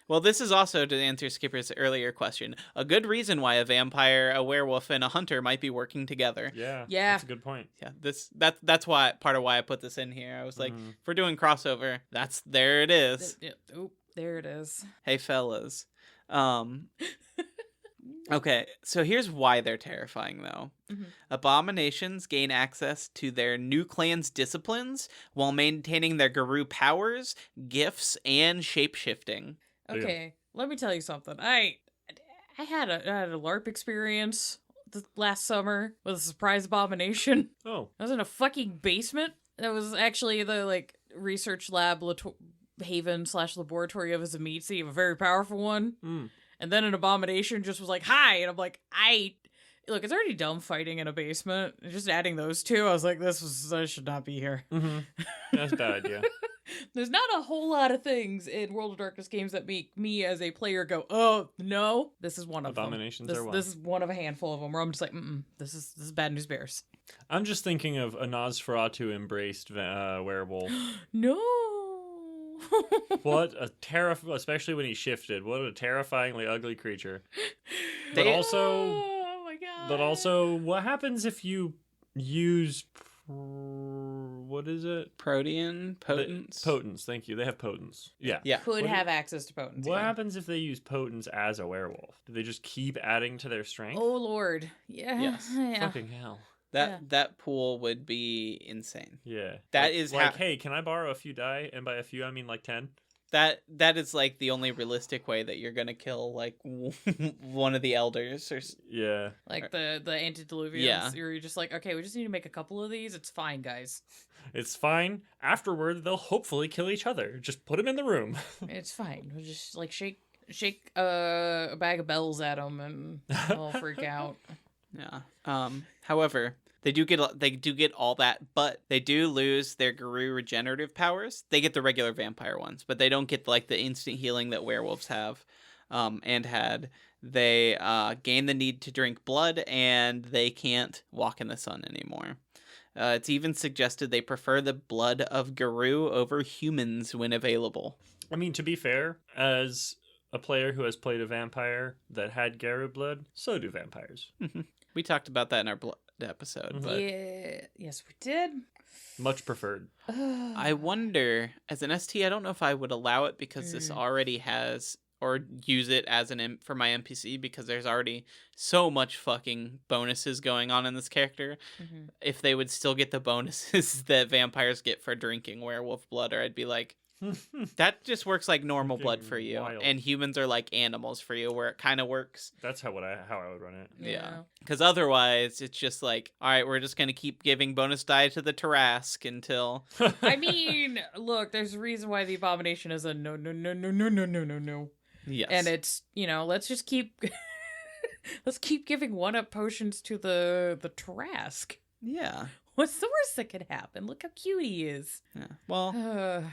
Well, this is also, to answer Skipper's earlier question, a good reason why a vampire, a werewolf, and a hunter might be working together. Yeah. That's a good point. Yeah, that's why part of why I put this in here. I was like, if we're doing crossover, there it is. Oop, there it is. Hey, fellas. Okay, so here's why they're terrifying, though. Abominations gain access to their new clan's disciplines while maintaining their Guru powers, gifts, and shapeshifting. Okay, let me tell you something. I had a LARP experience last summer with a surprise abomination. Oh. I was in a fucking basement. That was actually the, like, research lab haven/laboratory of Azamizi, a very powerful one. And then an abomination just was like, hi, and I'm like, look, it's already dumb fighting in a basement. Just adding those two, I was like, I should not be here. That's a bad idea. There's not a whole lot of things in World of Darkness games that make me as a player go, oh, no, this is one of Abominations them. are one. This is one of a handful of them where I'm just like, this is bad news bears. I'm just thinking of a Nosferatu embraced werewolf. No. What a especially when he shifted. What a terrifyingly ugly creature. But oh my god. But also, what happens if you use what is it? Potence. Potence. Thank you. They have potence. Yeah. Could have access to potence. What happens if they use potence as a werewolf? Do they just keep adding to their strength? Oh lord. Yeah. Yes. Yeah. Fucking hell. That pool would be insane. Yeah. That is like, hey, can I borrow a few die? And by a few, I mean like 10. That is like the only realistic way that you're gonna kill like one of the elders or like the antediluvians. Yeah. You're just like, okay, we just need to make a couple of these. It's fine, guys. It's fine. Afterward, they'll hopefully kill each other. Just put them in the room. It's fine. We'll just like shake a bag of bells at them and they'll freak out. Yeah. However, they do get all that, but they do lose their Guru regenerative powers. They get the regular vampire ones, but they don't get like the instant healing that werewolves have, and had. They gain the need to drink blood, and they can't walk in the sun anymore. It's even suggested they prefer the blood of Guru over humans when available. I mean, to be fair, as a player who has played a vampire that had Guru blood, so do vampires. We talked about that in our blood episode. But yeah, yes, we did. Much preferred. I wonder, as an ST, I don't know if I would allow it because this already has, or use it as for my NPC because there's already so much fucking bonuses going on in this character. If they would still get the bonuses that vampires get for drinking werewolf blood, or I'd be like, That just works like normal blood Fucking for you, wild. and humans are like animals for you, where it kind of works. That's how I would run it. Yeah. Because otherwise, it's just like, all right, we're just going to keep giving bonus die to the Tarrasque until... I mean, look, there's a reason why the abomination is a no. Yes. And it's, let's just keep let's keep giving 1-up potions to the Tarrasque. Yeah. What's the worst that could happen? Look how cute he is. Yeah. Well,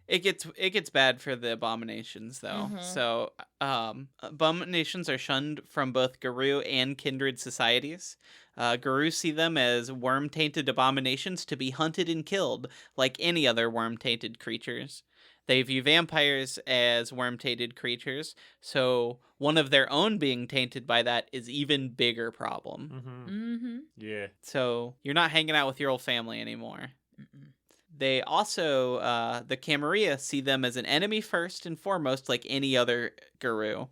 it gets bad for the abominations though. Mhm. So, abominations are shunned from both Guru and kindred societies. Guru see them as worm-tainted abominations to be hunted and killed like any other worm-tainted creatures. They view vampires as worm-tainted creatures, so one of their own being tainted by that is even bigger problem. Mm-hmm. Yeah. So you're not hanging out with your old family anymore. Mm-mm. They also, the Camarilla see them as an enemy first and foremost, like any other Guru.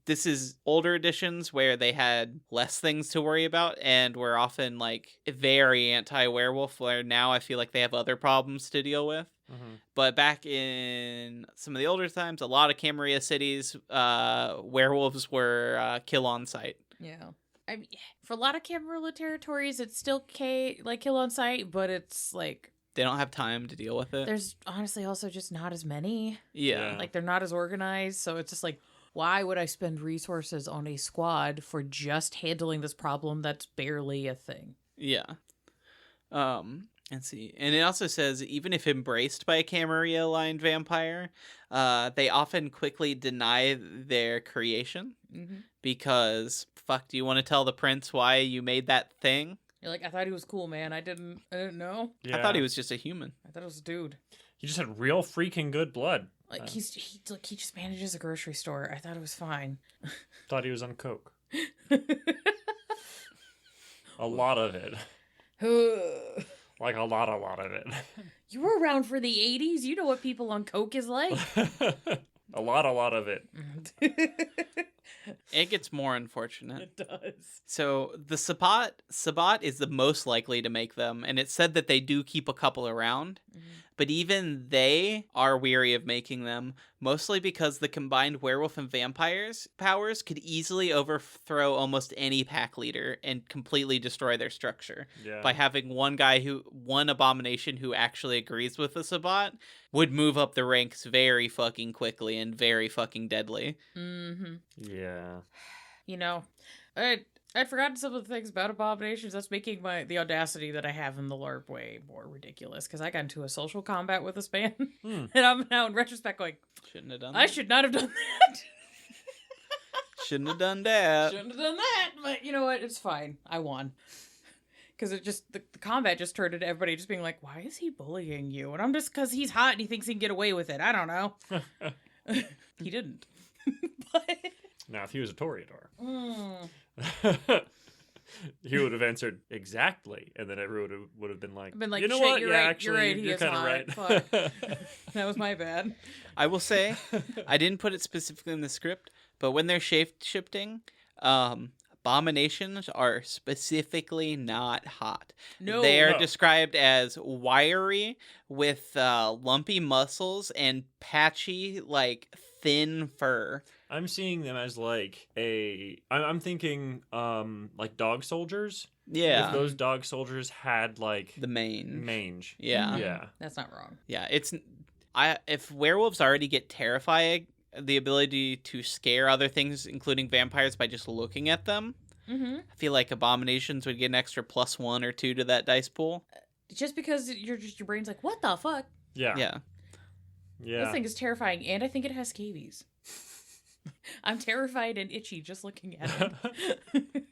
This is older editions where they had less things to worry about and were often like very anti-werewolf, where now I feel like they have other problems to deal with. Mm-hmm. But back in some of the older times, a lot of Camarilla cities, werewolves were kill on sight. Yeah. I mean, for a lot of Camarilla territories, it's still kill on sight, but it's like They don't have time to deal with it. there's honestly also just not as many. Yeah. Like they're not as organized, so it's just like, why would I spend resources on a squad for just handling this problem that's barely a thing? Yeah. Let's see. And it also says, even if embraced by a Camarilla-aligned vampire, they often quickly deny their creation Mm-hmm. because, fuck, do you want to tell the prince why you made that thing? You're like, I thought he was cool, man. I didn't know. Yeah. I thought he was just a human. I thought it was a dude. He just had real freaking good blood. Like he just manages a grocery store. I thought it was fine. Thought he was on coke. A lot of it. Like a lot of it. You were around for the 80s. You know what people on coke is like. A lot of it. It gets more unfortunate. It does. So the Sabbat is the most likely to make them, and it's said that they do keep a couple around. But even they are weary of making them, mostly because the combined werewolf and vampires powers could easily overthrow almost any pack leader and completely destroy their structure. Yeah. By having one abomination who actually agrees with the Sabbat would move up the ranks very fucking quickly and very fucking deadly. Mm-hmm. Yeah. I'd forgotten some of the things about abominations. That's making the audacity that I have in the LARP way more ridiculous. Because I got into a social combat with this man, and I'm now in retrospect going, Shouldn't have done I that. should not have done that. Shouldn't have done that. Shouldn't have done that. But you know what? It's fine. I won. Because it just the combat just turned into everybody just being like, why is he bullying you? And I'm just because he's hot and he thinks he can get away with it. I don't know. He didn't. But Now, if he was a Toreador, mm. he would have answered exactly, and then everyone would have been like, Been like, you know shit, what? you're Yeah, right, actually, you're right, he you're is kind of hot. right. That was my bad. I will say, I didn't put it specifically in the script, but when they're shape-shifting, abominations are specifically not hot. No. They are No. described as wiry with lumpy muscles and patchy, like, thin fur. I'm seeing them as like I'm thinking like dog soldiers. Yeah. If those dog soldiers had like The mane. mange. Yeah. Yeah. That's not wrong. Yeah, if werewolves already get terrifying, the ability to scare other things, including vampires, by just looking at them, Mm-hmm. I feel like abominations would get an extra +1 or 2 to that dice pool. Just because your brain's like, what the fuck? Yeah. Yeah. Yeah. This thing is terrifying, and I think it has scabies. I'm terrified and itchy just looking at it.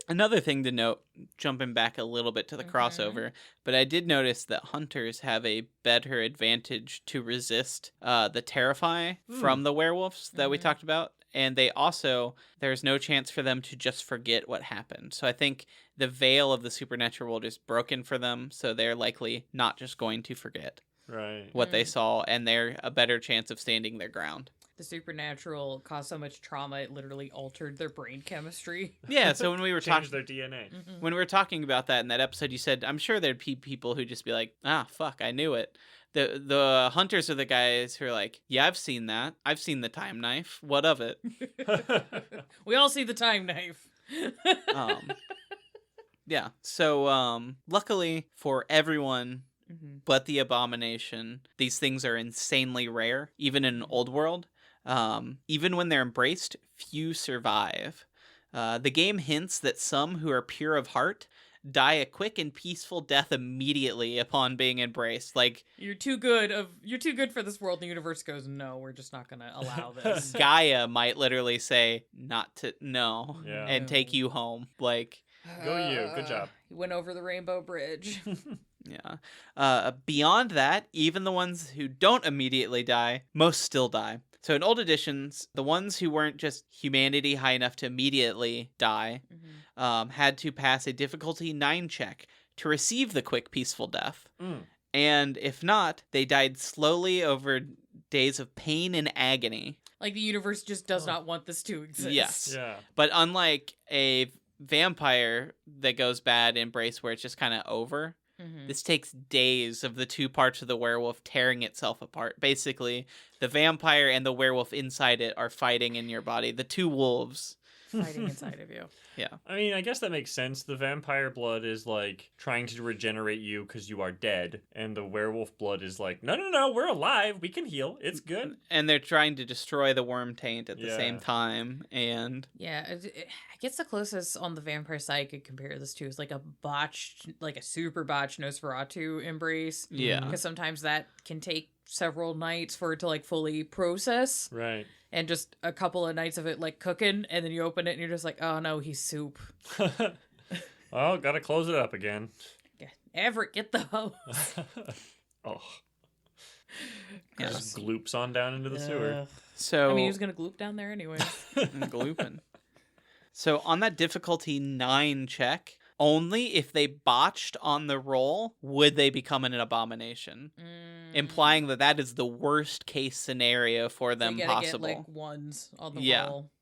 Another thing to note, jumping back a little bit to the crossover, but I did notice that hunters have a better advantage to resist the terrify from the werewolves that we talked about. And there's no chance for them to just forget what happened. So I think the veil of the supernatural world is broken for them, so they're likely not just going to forget Right. what they saw, and they're a better chance of standing their ground. the supernatural caused so much trauma it literally altered their brain chemistry. Yeah, so when we were Change talking their DNA. when we were talking about that in that episode, you said, I'm sure there'd be people who just be like, ah, fuck, I knew it. The hunters are the guys who are like, yeah, I've seen that. I've seen the time knife. What of it? We all see the time knife. Yeah. So luckily for everyone but the abomination, these things are insanely rare, even in an old world. Even when they're embraced, few survive. The game hints that some who are pure of heart die a quick and peaceful death immediately upon being embraced. Like, you're too good for this world. And the universe goes, no, we're just not gonna allow this. Gaia might literally say no Yeah. and take you home. Like, Go you. Good job. You went over the rainbow bridge. yeah. Beyond that, even the ones who don't immediately die, most still die. So in old editions, the ones who weren't just humanity high enough to immediately die had to pass a difficulty 9 check to receive the quick, peaceful death. And if not, they died slowly over days of pain and agony. Like the universe just does not want this to exist. Yes. Yeah. But unlike a vampire that goes bad embrace where it's just kind of over, this takes days of the two parts of the werewolf tearing itself apart. Basically, the vampire and the werewolf inside it are fighting in your body. The two wolves. Fighting inside of you. Yeah. I mean, I guess that makes sense. The vampire blood is like trying to regenerate you because you are dead. And the werewolf blood is like, no, we're alive. We can heal. It's good. And they're trying to destroy the worm taint at the same time. And yeah, I guess the closest on the vampire side I could compare this to is like a super botched Nosferatu embrace. Yeah. Because sometimes that can take several nights for it to like fully process. Right. And just a couple of nights of it like cooking, and then you open it and you're just like, oh no, he's soup. Well, gotta close it up again. Everett, get the hose. Oh. Yes. Just gloops on down into the sewer. So I mean, he was gonna gloop down there anyways. glooping. So on that difficulty 9 check, only if they botched on the roll would they become an abomination, implying that is the worst case scenario for them you gotta possible. Get, like ones on the roll.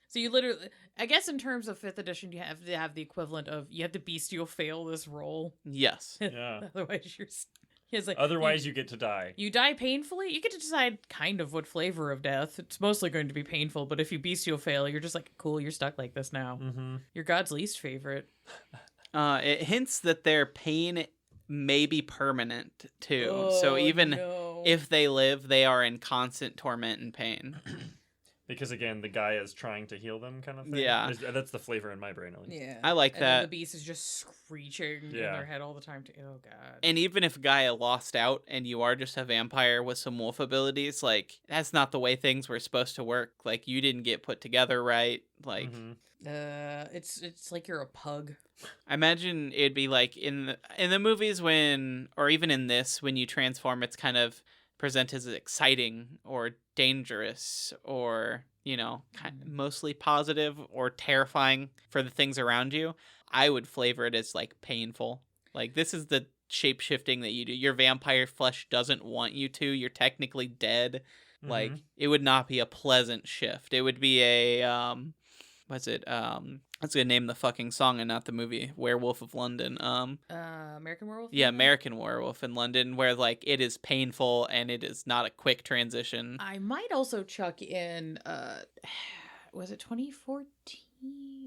So you literally, I guess, in terms of 5th edition, you have to have the equivalent of you have to bestial fail this roll. Yes. Yeah. Otherwise, Otherwise, you get to die. You die painfully. You get to decide kind of what flavor of death. It's mostly going to be painful, but if you bestial fail, you're just like, cool, you're stuck like this now. You're God's least favorite. It hints that their pain may be permanent too. So even if they live, they are in constant torment and pain. Because again, the guy is trying to heal them, kind of thing. Yeah. That's the flavor in my brain, at least. Yeah, I like and that. then the beast is just screeching in their head all the time. Oh god. And even if Gaia lost out and you are just a vampire with some wolf abilities, like that's not the way things were supposed to work. Like you didn't get put together right. Like it's like you're a pug. I imagine it'd be like in the movies when, or even in this, when you transform, it's kind of presented as exciting or dangerous or, mostly positive or terrifying for the things around you. I would flavor it as like painful. Like this is the shape shifting that you do. Your vampire flesh doesn't want you to. You're technically dead. Like it would not be a pleasant shift. It would be a what's it? Let's go name the fucking song and not the movie. Werewolf of London. American Werewolf? Yeah, American Werewolf in London, where like it is painful and it is not a quick transition. I might also chuck in was it 2014?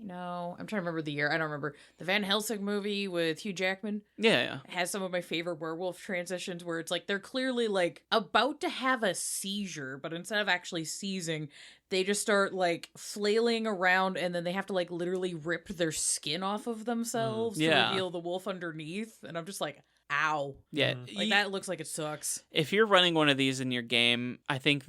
No, I'm trying to remember the year. I don't remember. The Van Helsing movie with Hugh Jackman. Yeah. Has some of my favorite werewolf transitions where it's like they're clearly like about to have a seizure, but instead of actually seizing, they just start like flailing around and then they have to like literally rip their skin off of themselves to reveal the wolf underneath. And I'm just like, ow. Yeah. Like that looks like it sucks. If you're running one of these in your game, I think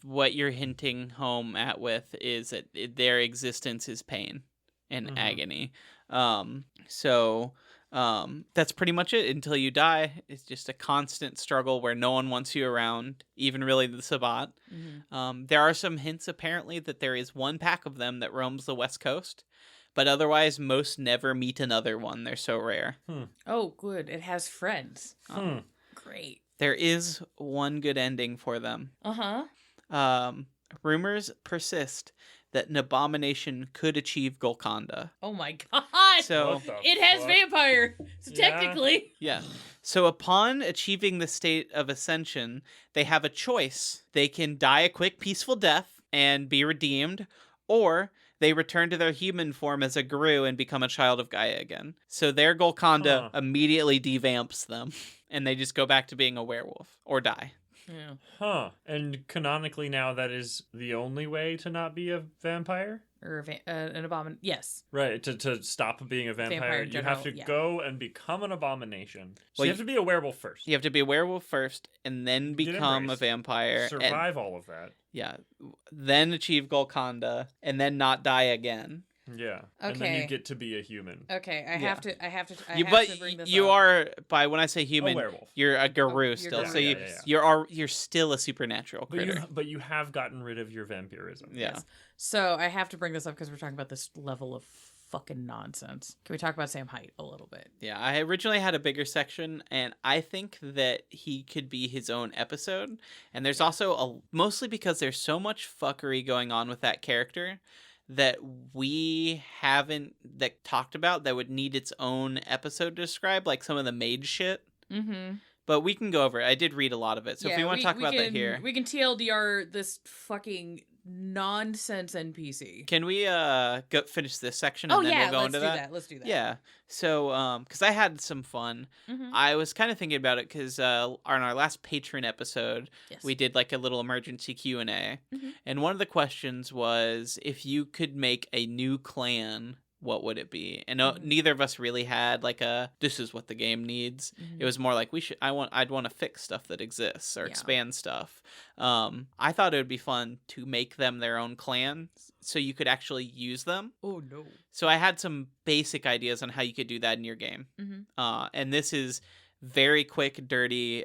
what you're hinting home at with is that their existence is pain and agony. So that's pretty much it until you die. It's just a constant struggle where no one wants you around, even really the Sabbat. There are some hints apparently that there is one pack of them that roams the West Coast. But otherwise, most never meet another one. They're so rare. Oh, good. It has friends. Great. There is one good ending for them. rumors persist that an abomination could achieve Golconda. Oh my god! So What the It has fuck? vampire, so Yeah. technically. yeah. So upon achieving the state of ascension, they have a choice. They can die a quick, peaceful death and be redeemed, or they return to their human form as a Gru and become a child of Gaia again. So their Golconda Huh. immediately devamps them, and they just go back to being a werewolf or die. Yeah. Huh. And canonically now that is the only way to not be a vampire? Or an abomin. Yes. Right, to stop being a vampire, Vampire in you have to general, yeah. go and become an abomination. So Well, you have to be a werewolf first. You have to be a werewolf first, and then Get become a embraced. vampire. And, Survive all of that. yeah. Then achieve Golconda, and then not die again. Yeah. And then Okay. you get to be a human. Okay, I Yeah. have to. I have to bring this you up. are, by when I say A human, werewolf. you're a Guru you're still. Guru, So yeah. you're still a supernatural But critter. you have gotten rid of your vampirism. Yeah. Yes. So I have to bring this up because we're talking about this level of fucking nonsense. Can we talk about Sam Height a little bit? Yeah, I originally had a bigger section, and I think that he could be his own episode. And there's also mostly because there's so much fuckery going on with that character that we haven't talked about that would need its own episode to describe, like some of the mage shit. Mm-hmm. But we can go over it. I did read a lot of it, so if we want to talk about that here, we can TLDR this fucking nonsense NPC. can we finish this section and Oh then yeah, we'll go let's into do that? that. Let's do that. Yeah. So, because I had some fun. Mhm. I was kind of thinking about it because on our last patron episode, Yes. we did like a little emergency Q&A. Mhm. And one of the questions was, if you could make a new clan, what would it be? And neither of us really had like this is what the game needs. Mhm. It was more like I'd want to fix stuff that exists or Yeah. expand stuff. I thought it would be fun to make them their own clan so you could actually use them. Oh no. So I had some basic ideas on how you could do that in your game. Mhm. And this is very quick, dirty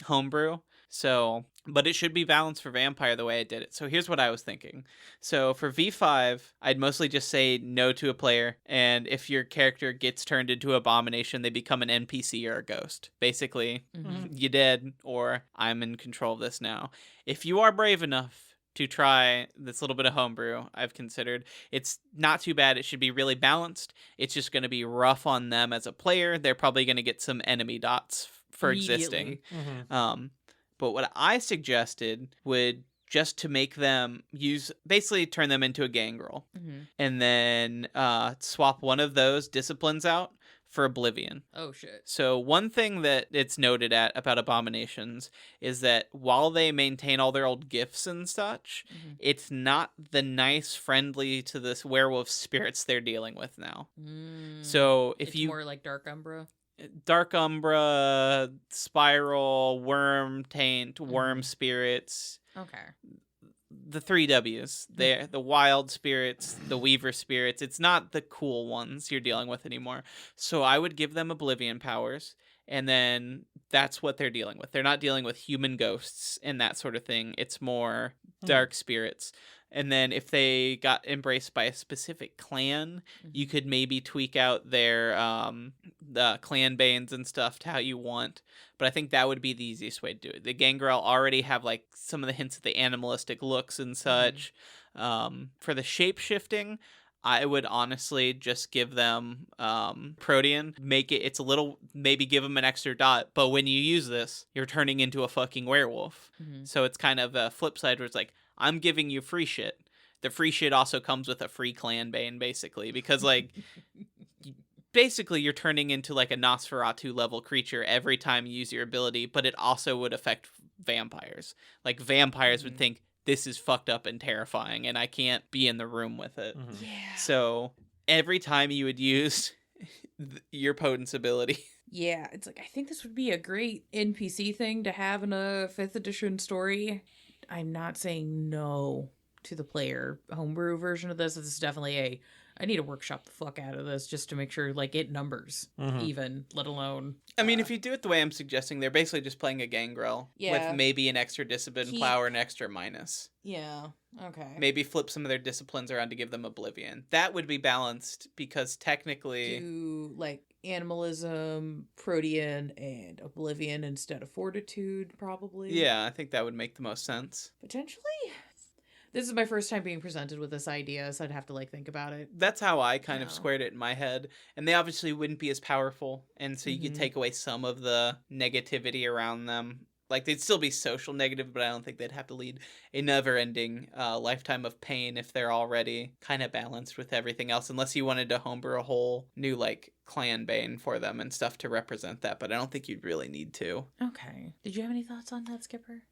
homebrew. So, but it should be balanced for vampire the way I did it. So here's what I was thinking. So for V5, I'd mostly just say no to a player. And if your character gets turned into an abomination, they become an NPC or a ghost. Basically, Mhm. you dead, or I'm in control of this now. If you are brave enough to try this little bit of homebrew, I've considered, it's not too bad. It should be really balanced. It's just going to be rough on them as a player. They're probably going to get some enemy dots for existing. Mm-hmm. But what I suggested would just to make them basically turn them into a gangrel, Mhm. and then swap one of those disciplines out for Oblivion. Oh shit. So one thing that it's noted about abominations is that while they maintain all their old gifts and such, Mhm. it's not the nice, friendly to this werewolf spirits they're dealing with now. Mm. So if it's you more like Dark Umbra. Dark Umbra, Spiral, Worm Taint, Worm Mhm. Spirits, Okay. the 3 Ws. They're the Wild Spirits, the Weaver Spirits. It's not the cool ones you're dealing with anymore. So I would give them Oblivion powers, and then that's what they're dealing with. They're not dealing with human ghosts and that sort of thing. It's more dark spirits. And then if they got embraced by a specific clan, you could maybe tweak out their the clan banes and stuff to how you want. But I think that would be the easiest way to do it. The Gangrel already have like some of the hints of the animalistic looks and such. For the shape shifting, I would honestly just give them Protean. It's a little, maybe give them an extra dot. But when you use this, you're turning into a fucking werewolf. Mhm. So it's kind of a flip side where it's like, I'm giving you free shit. The free shit also comes with a free clan bane, basically, because like basically you're turning into like a Nosferatu level creature every time you use your ability, but it also would affect vampires. Like vampires would think this is fucked up and terrifying and I can't be in the room with it. Mm-hmm. Yeah. So every time you would use your potence ability. Yeah, it's like I think this would be a great NPC thing to have in a 5th edition story. I'm not saying no to the player homebrew version of this. This is definitely I need to workshop the fuck out of this just to make sure like it numbers even, let alone. I mean, if you do it the way I'm suggesting, they're basically just playing a Gangrel Yeah. with maybe an extra discipline plow or an extra minus. Yeah. Okay. Maybe flip some of their disciplines around to give them Oblivion. That would be balanced because technically... Do like animalism, Protean, and Oblivion instead of Fortitude, probably. Yeah, I think that would make the most sense. Potentially. This is my first time being presented with this idea, so I'd have to like think about it. That's how I kind of Yeah. squared it in my head. And they obviously wouldn't be as powerful. And so you could Mhm. take away some of the negativity around them. Like, they'd still be social negative, but I don't think they'd have to lead a never-ending lifetime of pain if they're already kind of balanced with everything else, unless you wanted to homebrew a whole new, like, clan bane for them and stuff to represent that, but I don't think you'd really need to. Okay. Did you have any thoughts on that, Skipper?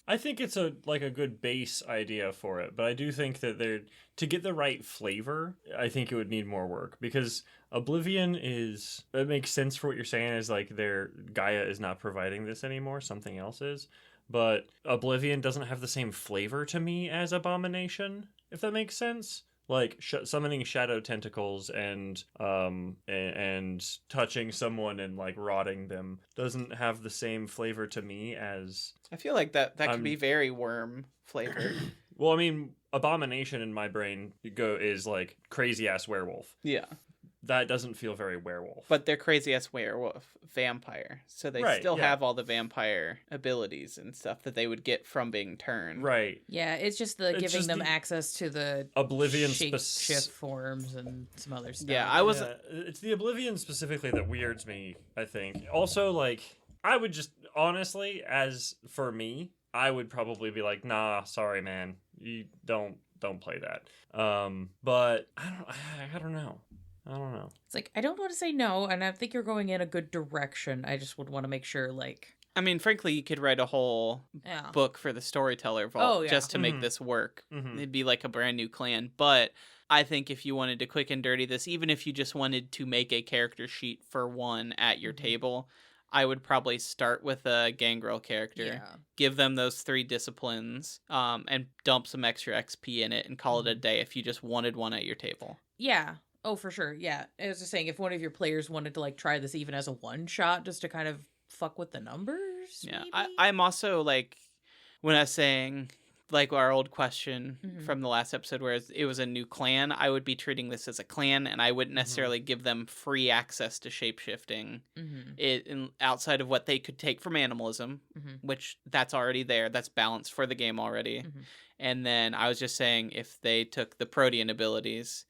I think it's a good base idea for it, but I do think that to get the right flavor, I think it would need more work, because Oblivion it makes sense for what you're saying, is like their Gaia is not providing this anymore, something else is. But Oblivion doesn't have the same flavor to me as Abomination, if that makes sense. Like summoning shadow tentacles and touching someone and like rotting them doesn't have the same flavor to me as. I feel like that could be very worm flavored. Well, I mean, Abomination in my brain is like crazy ass werewolf. Yeah. That doesn't feel very werewolf. But they're crazy ass werewolf vampire. So they still have all the vampire abilities and stuff that they would get from being turned. Right. Yeah, it's just giving them access to the Oblivion shift forms and some other stuff. Yeah, it's the Oblivion specifically that weirds me, I think. Also, like, I would just, honestly, as for me, I would probably be like, nah, sorry, man. You don't play that. But I don't know. I don't know. It's like, I don't want to say no, and I think you're going in a good direction. I just would want to make sure, like... I mean, frankly, you could write a whole book for the Storyteller Vault just to make this work. Mm-hmm. It'd be like a brand new clan. But I think if you wanted to quick and dirty this, even if you just wanted to make a character sheet for one at your table, I would probably start with a gangrel character, give them those 3 disciplines, and dump some extra XP in it and call it a day if you just wanted one at your table. Yeah. Oh, for sure. Yeah. I was just saying, if one of your players wanted to like try this even as a one shot, just to kind of fuck with the numbers. Yeah. Maybe? I'm also like, when I was saying like our old question from the last episode where it was a new clan, I would be treating this as a clan, and I wouldn't necessarily give them free access to shapeshifting outside of what they could take from animalism, which that's already there. That's balanced for the game already. And then I was just saying, if they took the protean abilities,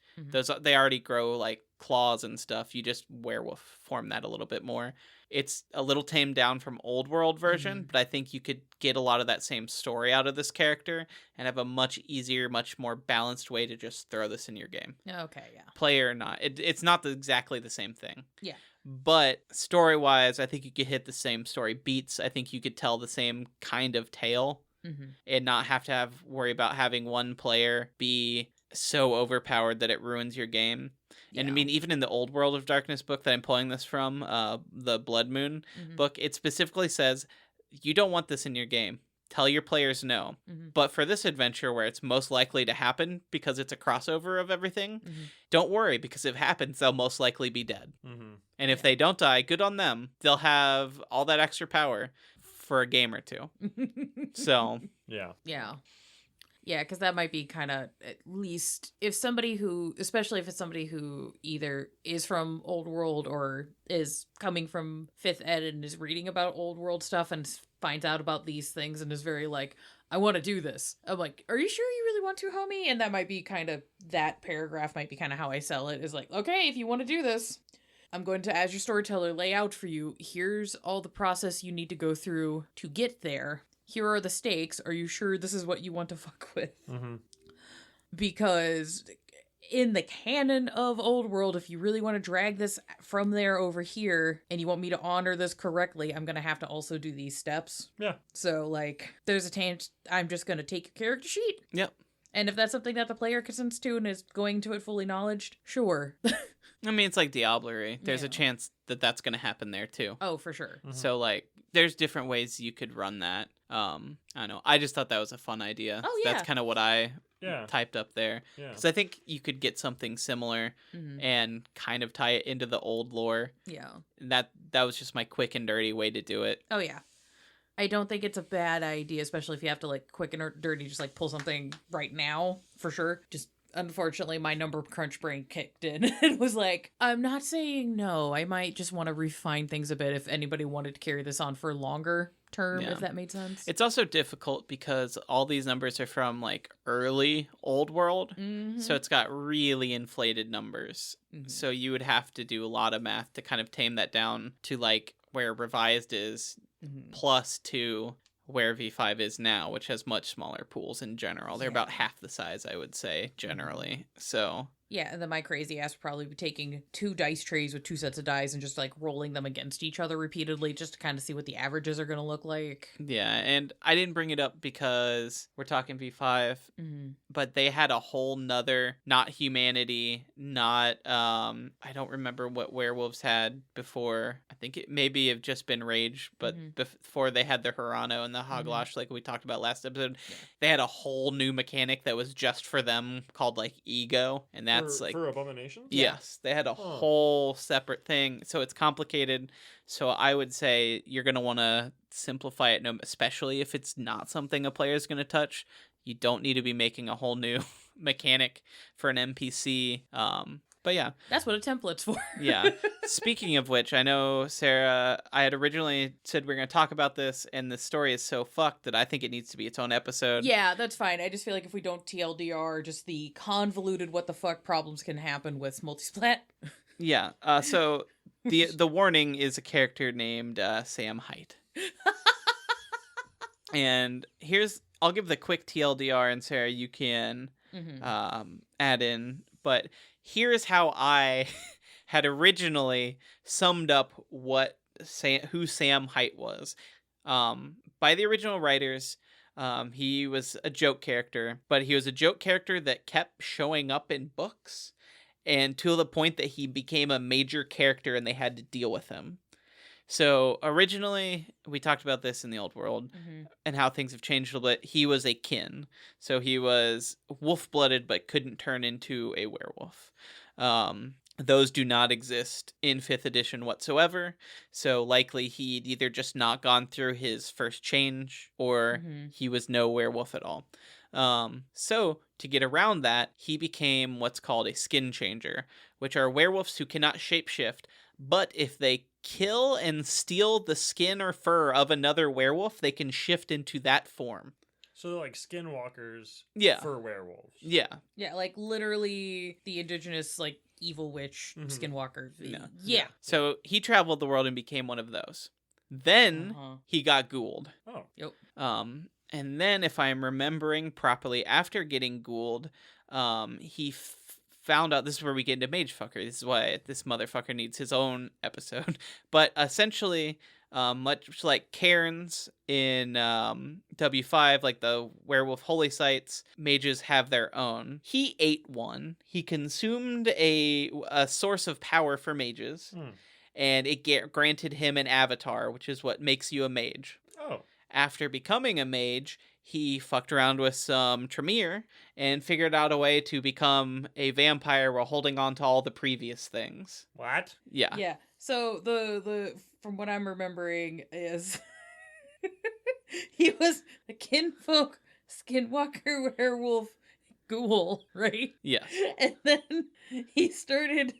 they already grow like claws and stuff. You just werewolf form that a little bit more. It's a little tamed down from old world version, but I think you could get a lot of that same story out of this character and have a much easier, much more balanced way to just throw this in your game. Okay, yeah. Play or not. It's not exactly the same thing. Yeah. But story-wise, I think you could hit the same story beats. I think you could tell the same kind of tale and not have to worry about having one player be so overpowered that it ruins your game. And I mean, even in the Old World of Darkness book that I'm pulling this from, the Blood Moon book, it specifically says, you don't want this in your game. Tell your players no. But for this adventure where it's most likely to happen because it's a crossover of everything, don't worry, because if it happens, they'll most likely be dead. And if they don't die, good on them. They'll have all that extra power for a game or two. So. Yeah. Yeah. Yeah, because that might be kind of, at least, if somebody who, especially if it's somebody who either is from Old World or is coming from 5th Ed and is reading about Old World stuff and finds out about these things and is very like, I want to do this. I'm like, are you sure you really want to, homie? And that might be kind of, that paragraph might be kind of how I sell it, is like, okay, if you want to do this, I'm going to, as your storyteller, lay out for you, here's all the process you need to go through to get there. Here are the stakes. Are you sure this is what you want to fuck with? Because in the canon of Old World, if you really want to drag this from there over here and you want me to honor this correctly, I'm going to have to also do these steps. Yeah. So, like, there's a chance I'm just going to take your character sheet. Yep. And if that's something that the player consents to and is going to it fully knowledged, sure. I mean, it's like Diablerie. There's a chance that that's going to happen there, too. Oh, for sure. So, like, there's different ways you could run that. I don't know. I just thought that was a fun idea. Oh, yeah. That's kind of what I typed up there. Because I think you could get something similar and kind of tie it into the old lore. Yeah. That was just my quick and dirty way to do it. Oh, yeah. I don't think it's a bad idea, especially if you have to, like, quick and dirty, just, like, pull something right now, for sure. Just unfortunately, my number crunch brain kicked in and was like, I'm not saying no. I might just want to refine things a bit if anybody wanted to carry this on for longer term, Yeah. if that made sense. It's also difficult because all these numbers are from like early old world. Mhm. So it's got really inflated numbers. Mhm. So you would have to do a lot of math to kind of tame that down to like where revised is Mhm. plus to where V5 is now, which has much smaller pools in general. They're Yeah. about half the size, I would say, generally. So Yeah, and then my crazy ass would probably be taking 2 dice trays with 2 sets of dice and just like rolling them against each other repeatedly just to kind of see what the averages are going to look like. yeah, and I didn't bring it up because we're talking V5, Mhm. but they had a whole nother, not humanity, not I don't remember what werewolves had before. I think it maybe have just been rage, but Mhm. before they had the Hirano and the Hoglash, like we talked about last episode, they had a whole new mechanic that was just for them called like ego, and that's like for abominations. yes, they had a Huh. whole separate thing, so it's complicated. So I would say you're gonna want to simplify it, especially if it's not something a player is gonna touch. You don't need to be making a whole new mechanic for an NPC. But yeah, That's what a template's for. yeah. Speaking of which, I know, Sarah, I had originally said we are going to talk about this, and the story is so fucked that I think it needs to be its own episode. Yeah, that's fine. I just feel like if we don't TLDR, just the convoluted what the fuck problems can happen with multisplat. Yeah. So the warning is a character named Sam Height. And I'll give the quick TLDR, and Sarah, you can Mhm. add in. But here's how I had originally summed up who Sam Height was. By the original writers, he was a joke character, but he was a joke character that kept showing up in books, and to the point that he became a major character and they had to deal with him. So originally, we talked about this in the old world Mhm. and how things have changed a little bit. He was a kin. So he was wolf-blooded but couldn't turn into a werewolf. Those do not exist in 5th edition whatsoever. So likely he'd either just not gone through his first change or Mhm. he was no werewolf at all. So to get around that, he became what's called a skin changer, which are werewolves who cannot shapeshift, but if they kill and steal the skin or fur of another werewolf, they can shift into that form. So they're like skinwalkers. Yeah. For werewolves. Yeah. Yeah, like literally the indigenous like evil witch Mhm. skinwalker. Yeah. Yeah. So he traveled the world and became one of those. Then Uh-huh. he got ghouled. Oh. Yep. And then, if I'm remembering properly, after getting ghouled, he found out, this is where we get into Mage Fucker. This is why this motherfucker needs his own episode. But essentially, much like Cairns in W5, like the werewolf holy sites, mages have their own. He ate one. He consumed a source of power for mages, and it granted him an avatar, which is what makes you a mage. Oh. After becoming a mage, he fucked around with some Tremere and figured out a way to become a vampire while holding on to all the previous things. What? Yeah. Yeah. So the from what I'm remembering is he was a kinfolk skinwalker werewolf ghoul, right? Yes. And then he started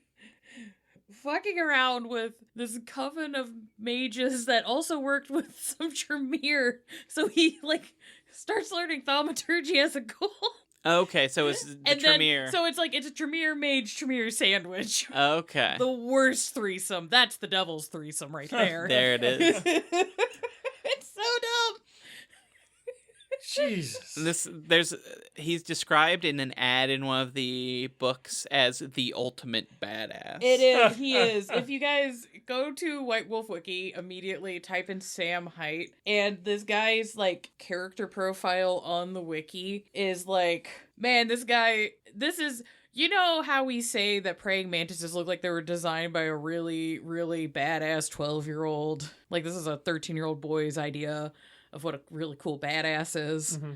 fucking around with this coven of mages that also worked with some Tremere. So he like starts learning thaumaturgy as a ghoul. Okay, so it's the And Tremere. then, so it's like it's a Tremere mage Tremere sandwich. Okay. The worst threesome. That's the devil's threesome right there. There it is. It's so dumb. Jesus. He's described in an ad in one of the books as the ultimate badass. It is. He is. If you guys go to White Wolf Wiki, immediately type in Sam Height, and this guy's like character profile on the wiki is like, man, this guy. This is. You know how we say that praying mantises look like they were designed by a really, really badass 12-year-old? Like, this is a 13-year-old boy's idea of what a really cool badass is. Mm-hmm.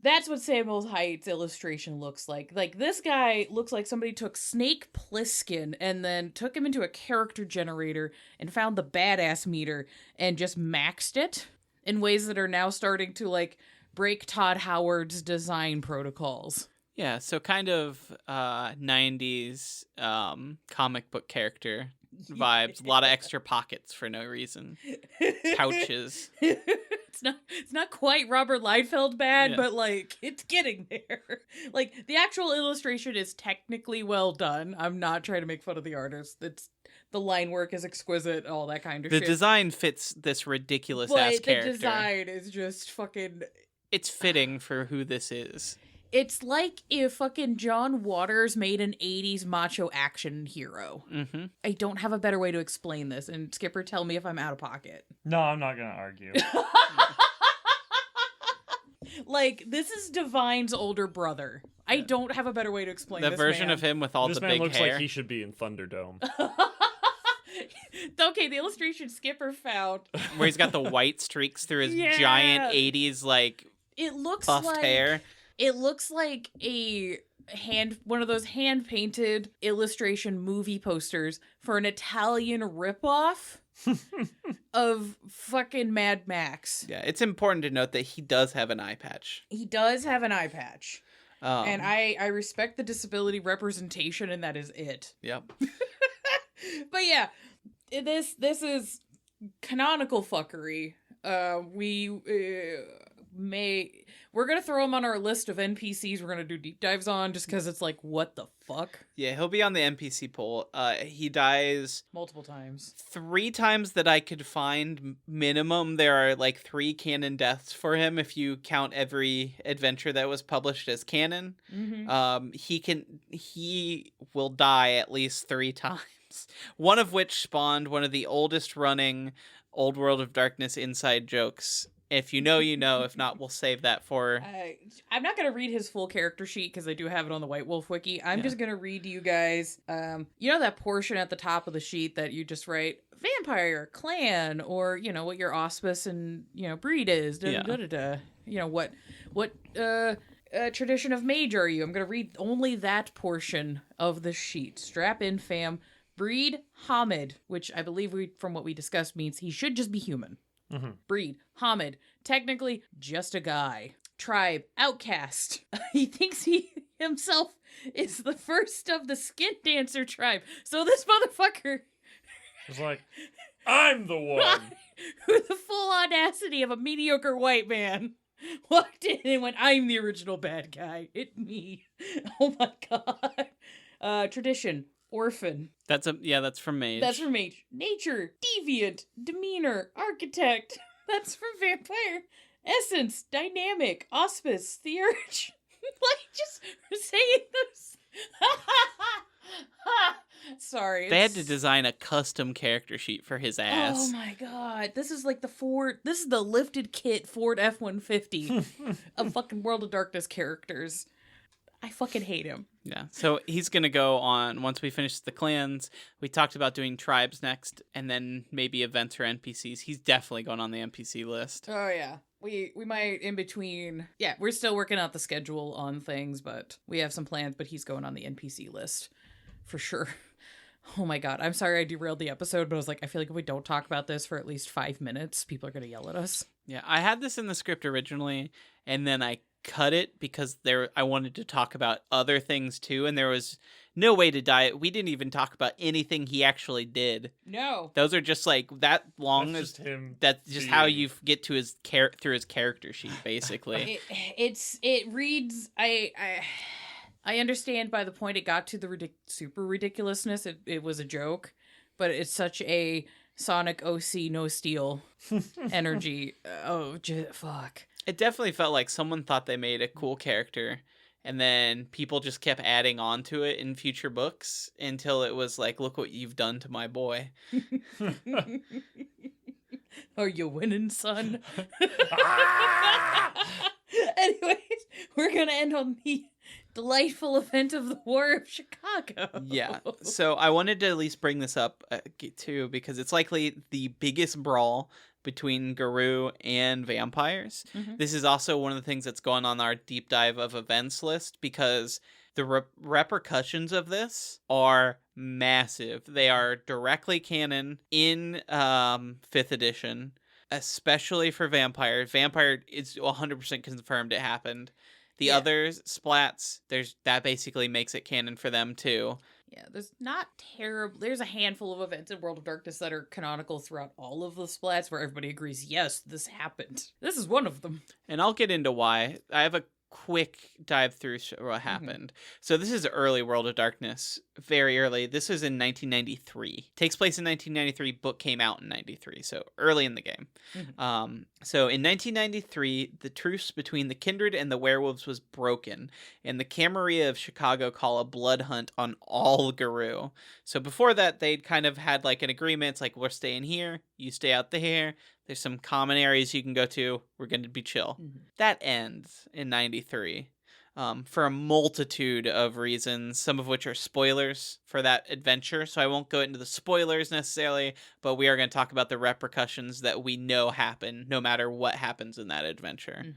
That's what Samuel Height's illustration looks like. Like, this guy looks like somebody took Snake Plissken and then took him into a character generator and found the badass meter and just maxed it in ways that are now starting to, like, break Todd Howard's design protocols. Yeah, so kind of 90s comic book character vibes. A lot of extra pockets for no reason. Pouches. It's not quite Robert Liefeld bad, Yeah. but like it's getting there. Like the actual illustration is technically well done. I'm not trying to make fun of the artist. The line work is exquisite, all that kind of The shit. design fits this ridiculous but ass the character. design is just fucking. It's fitting for who this is. It's like if fucking John Waters made an 80s macho action hero. Mm-hmm. I don't have a better way to explain this, and Skipper, tell me if I'm out of pocket. No, I'm not gonna argue. Like, this is Divine's older brother. I don't have a better way to explain The this version man. of him with all This the man big looks hair. like he should be in Thunderdome. Okay, the illustration Skipper found. Where he's got the white streaks through his Yeah. giant 80s, like, It looks buffed like hair. It looks like one of those hand painted illustration movie posters for an Italian ripoff of fucking Mad Max. Yeah, it's important to note that he does have an eye patch. He does have an eye patch. And Um, I respect the disability representation, and that is it. Yep. But yeah, this is canonical fuckery. We're gonna throw him on our list of NPCs we're gonna do deep dives on, just because it's like, what the fuck? Yeah, he'll be on the NPC poll. He dies Multiple times. 3 times that I could find minimum. There are like 3 canon deaths for him if you count every adventure that was published as canon. Mm-hmm. He will die at least 3 times. One of which spawned one of the oldest running Old World of Darkness inside jokes. If you know, you know. If not, we'll save that for... I'm not gonna read his full character sheet because I do have it on the White Wolf wiki. I'm just gonna read to you guys. You know that portion at the top of the sheet that you just write vampire, clan, or you know what your auspice and breed is. You know what tradition of mage are you? I'm gonna read only that portion of the sheet. Strap in, fam. Breed Hamid, which I believe from what we discussed means he should just be human. Mm-hmm. Breed Hamid, technically just a guy. Tribe outcast. He thinks he himself is the first of the skin dancer tribe. So this motherfucker It's like, I'm the one. with the full audacity of a mediocre white man walked in and went, I'm the original bad guy. It's me. Oh my god. Tradition. Orphan. That's from Mage. That's from Mage. Nature. Deviant. Demeanor. Architect. That's from Vampire. Essence. Dynamic. Auspice. The Urge. Like, just saying this. Sorry. They had to design a custom character sheet for his ass. Oh my god. This is like this is the lifted kit Ford F-150 of fucking World of Darkness characters. I fucking hate him. Yeah. So he's going to go on, once we finish the clans, we talked about doing tribes next, and then maybe events or NPCs. He's definitely going on the NPC list. Oh yeah. We might in between. Yeah, we're still working out the schedule on things, but we have some plans, but he's going on the NPC list for sure. Oh my god. I'm sorry I derailed the episode, but I was like, I feel like if we don't talk about this for at least 5 minutes, people are going to yell at us. Yeah. I had this in the script originally, and then I cut it because I wanted to talk about other things too, and there was no way to diet. We didn't even talk about anything he actually did. No. Those are just like that long. That's just him. That's just how you get to his through his character sheet, basically. It reads. I understand by the point it got to the super ridiculousness. It was a joke, but it's such a Sonic OC no steel energy. Fuck. It definitely felt like someone thought they made a cool character, and then people just kept adding on to it in future books until it was like, look what you've done to my boy. Are you winning, son? Anyways, we're gonna end on the delightful event of the War of Chicago. Yeah. So I wanted to at least bring this up too, because it's likely the biggest brawl between Garou and vampires. Mhm. This is also one of the things that's going on our deep dive of events list, because the repercussions of this are massive. They are directly canon in 5th edition, especially for Vampire. Vampire is 100% confirmed it happened. The other splats, that basically makes it canon for them too. Yeah, there's not terrible. There's a handful of events in World of Darkness that are canonical throughout all of the splats where everybody agrees, yes, this happened. This is one of them. And I'll get into why. I have a quick dive through what happened. So this is early World of Darkness, very early. This was in 1993. Takes place in 1993. Book came out in 93, so early in the game. So in 1993, the truce between the Kindred and the werewolves was broken, and the Camarilla of Chicago call a blood hunt on all Garou. So before that, they'd kind of had like an agreement. It's like, we're staying here, you stay out there. There's some common areas you can go to. We're going to be chill. That ends in 93 for a multitude of reasons, some of which are spoilers for that adventure. So I won't go into the spoilers necessarily, but we are going to talk about the repercussions that we know happen no matter what happens in that adventure.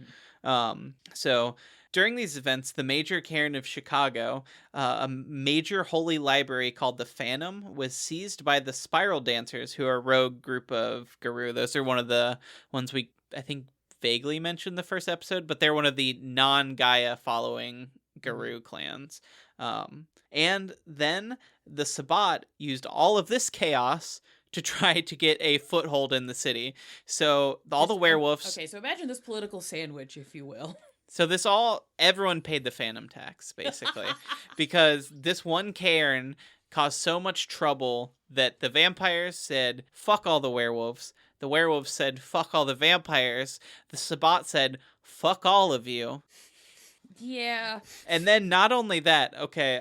So during these events, the major cairn of Chicago, a major holy library called the Phantom, was seized by the Spiral Dancers, who are a rogue group of Garou. Those are one of the ones I think, vaguely mentioned the first episode, but they're one of the non-Gaia following Garou clans. And then the Sabbat used all of this chaos to try to get a foothold in the city. So all the werewolves... Okay, so imagine this political sandwich, if you will. So everyone paid the phantom tax, basically, because this one cairn caused so much trouble that the vampires said, fuck all the werewolves. The werewolves said, fuck all the vampires. The Sabbat said, fuck all of you. Yeah. And then not only that, okay,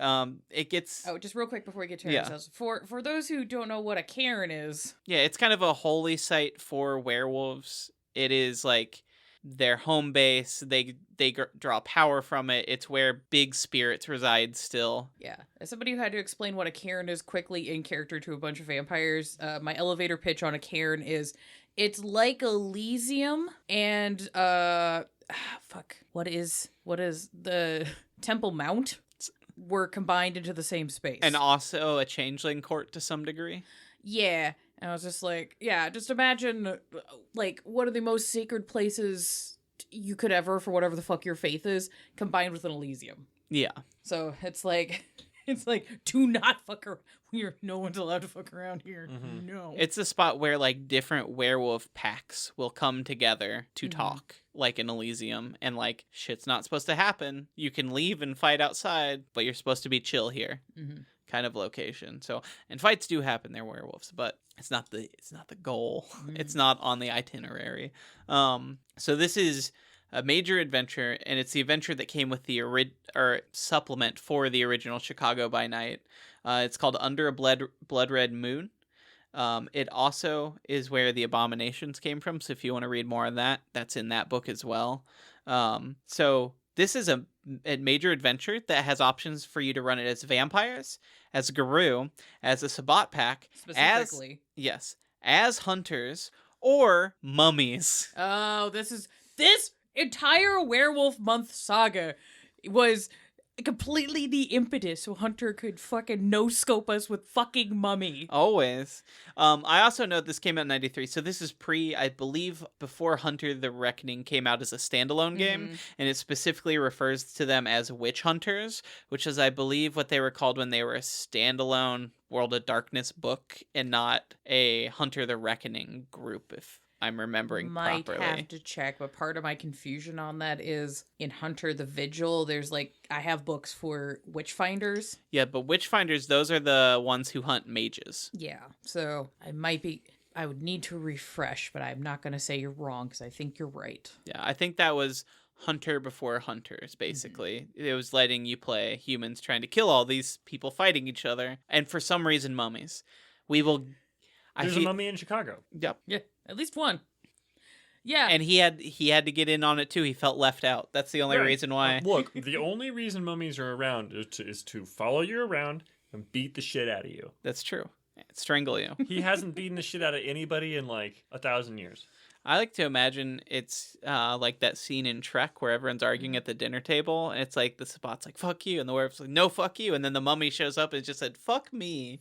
it gets... Oh, just real quick before we get to ourselves. For those who don't know what a cairn is... Yeah, it's kind of a holy site for werewolves. It is like their home base. They draw power from it. It's where big spirits reside still. Yeah. As somebody who had to explain what a cairn is quickly in character to a bunch of vampires, my elevator pitch on a cairn is it's like Elysium and what is the Temple Mount were combined into the same space. And also a changeling court to some degree. Yeah. And I was just like, yeah, just imagine, like, one of the most sacred places you could ever, for whatever the fuck your faith is, combined with an Elysium. Yeah. So it's like, do not fuck around. No one's allowed to fuck around here. No. It's a spot where, like, different werewolf packs will come together to talk, like in Elysium. And, like, shit's not supposed to happen. You can leave and fight outside, but you're supposed to be chill here. Kind of location. So, and fights do happen. They're werewolves, but it's not the goal. It's not on the itinerary. So this is a major adventure, and it's the adventure that came with the supplement for the original Chicago by Night. It's called Under a Blood Red Moon. It also is where the abominations came from. So if you want to read more on that, that's in that book as well. So this is a major adventure that has options for you to run it as vampires, as Garou, as a Sabbat pack, specifically. As hunters, or mummies. Oh, this entire Werewolf Month saga was completely the impetus so Hunter could fucking no-scope us with fucking mummy. Always. I also know this came out in 93, so this is I believe, before Hunter the Reckoning came out as a standalone game, and it specifically refers to them as witch hunters, which is, I believe, what they were called when they were a standalone World of Darkness book, and not a Hunter the Reckoning group, if I'm remembering properly. Might have to check, but part of my confusion on that is in Hunter the Vigil, there's I have books for Witchfinders. Yeah, but Witchfinders, those are the ones who hunt mages. Yeah, so I would need to refresh, but I'm not going to say you're wrong because I think you're right. Yeah, I think that was Hunter before Hunters, basically. It was letting you play humans trying to kill all these people fighting each other, and for some reason, mummies. There's a mummy in Chicago. Yep. Yeah, at least one. Yeah. And he had to get in on it too. He felt left out. That's the only reason why. Look, the only reason mummies are around is to follow you around and beat the shit out of you. That's true. Strangle you. He hasn't beaten the shit out of anybody in 1,000 years. I like to imagine it's like that scene in Trek where everyone's arguing at the dinner table, and it's like the Sabbat's like, fuck you, and the werewolf's like, no, fuck you, and then the mummy shows up and just said, fuck me,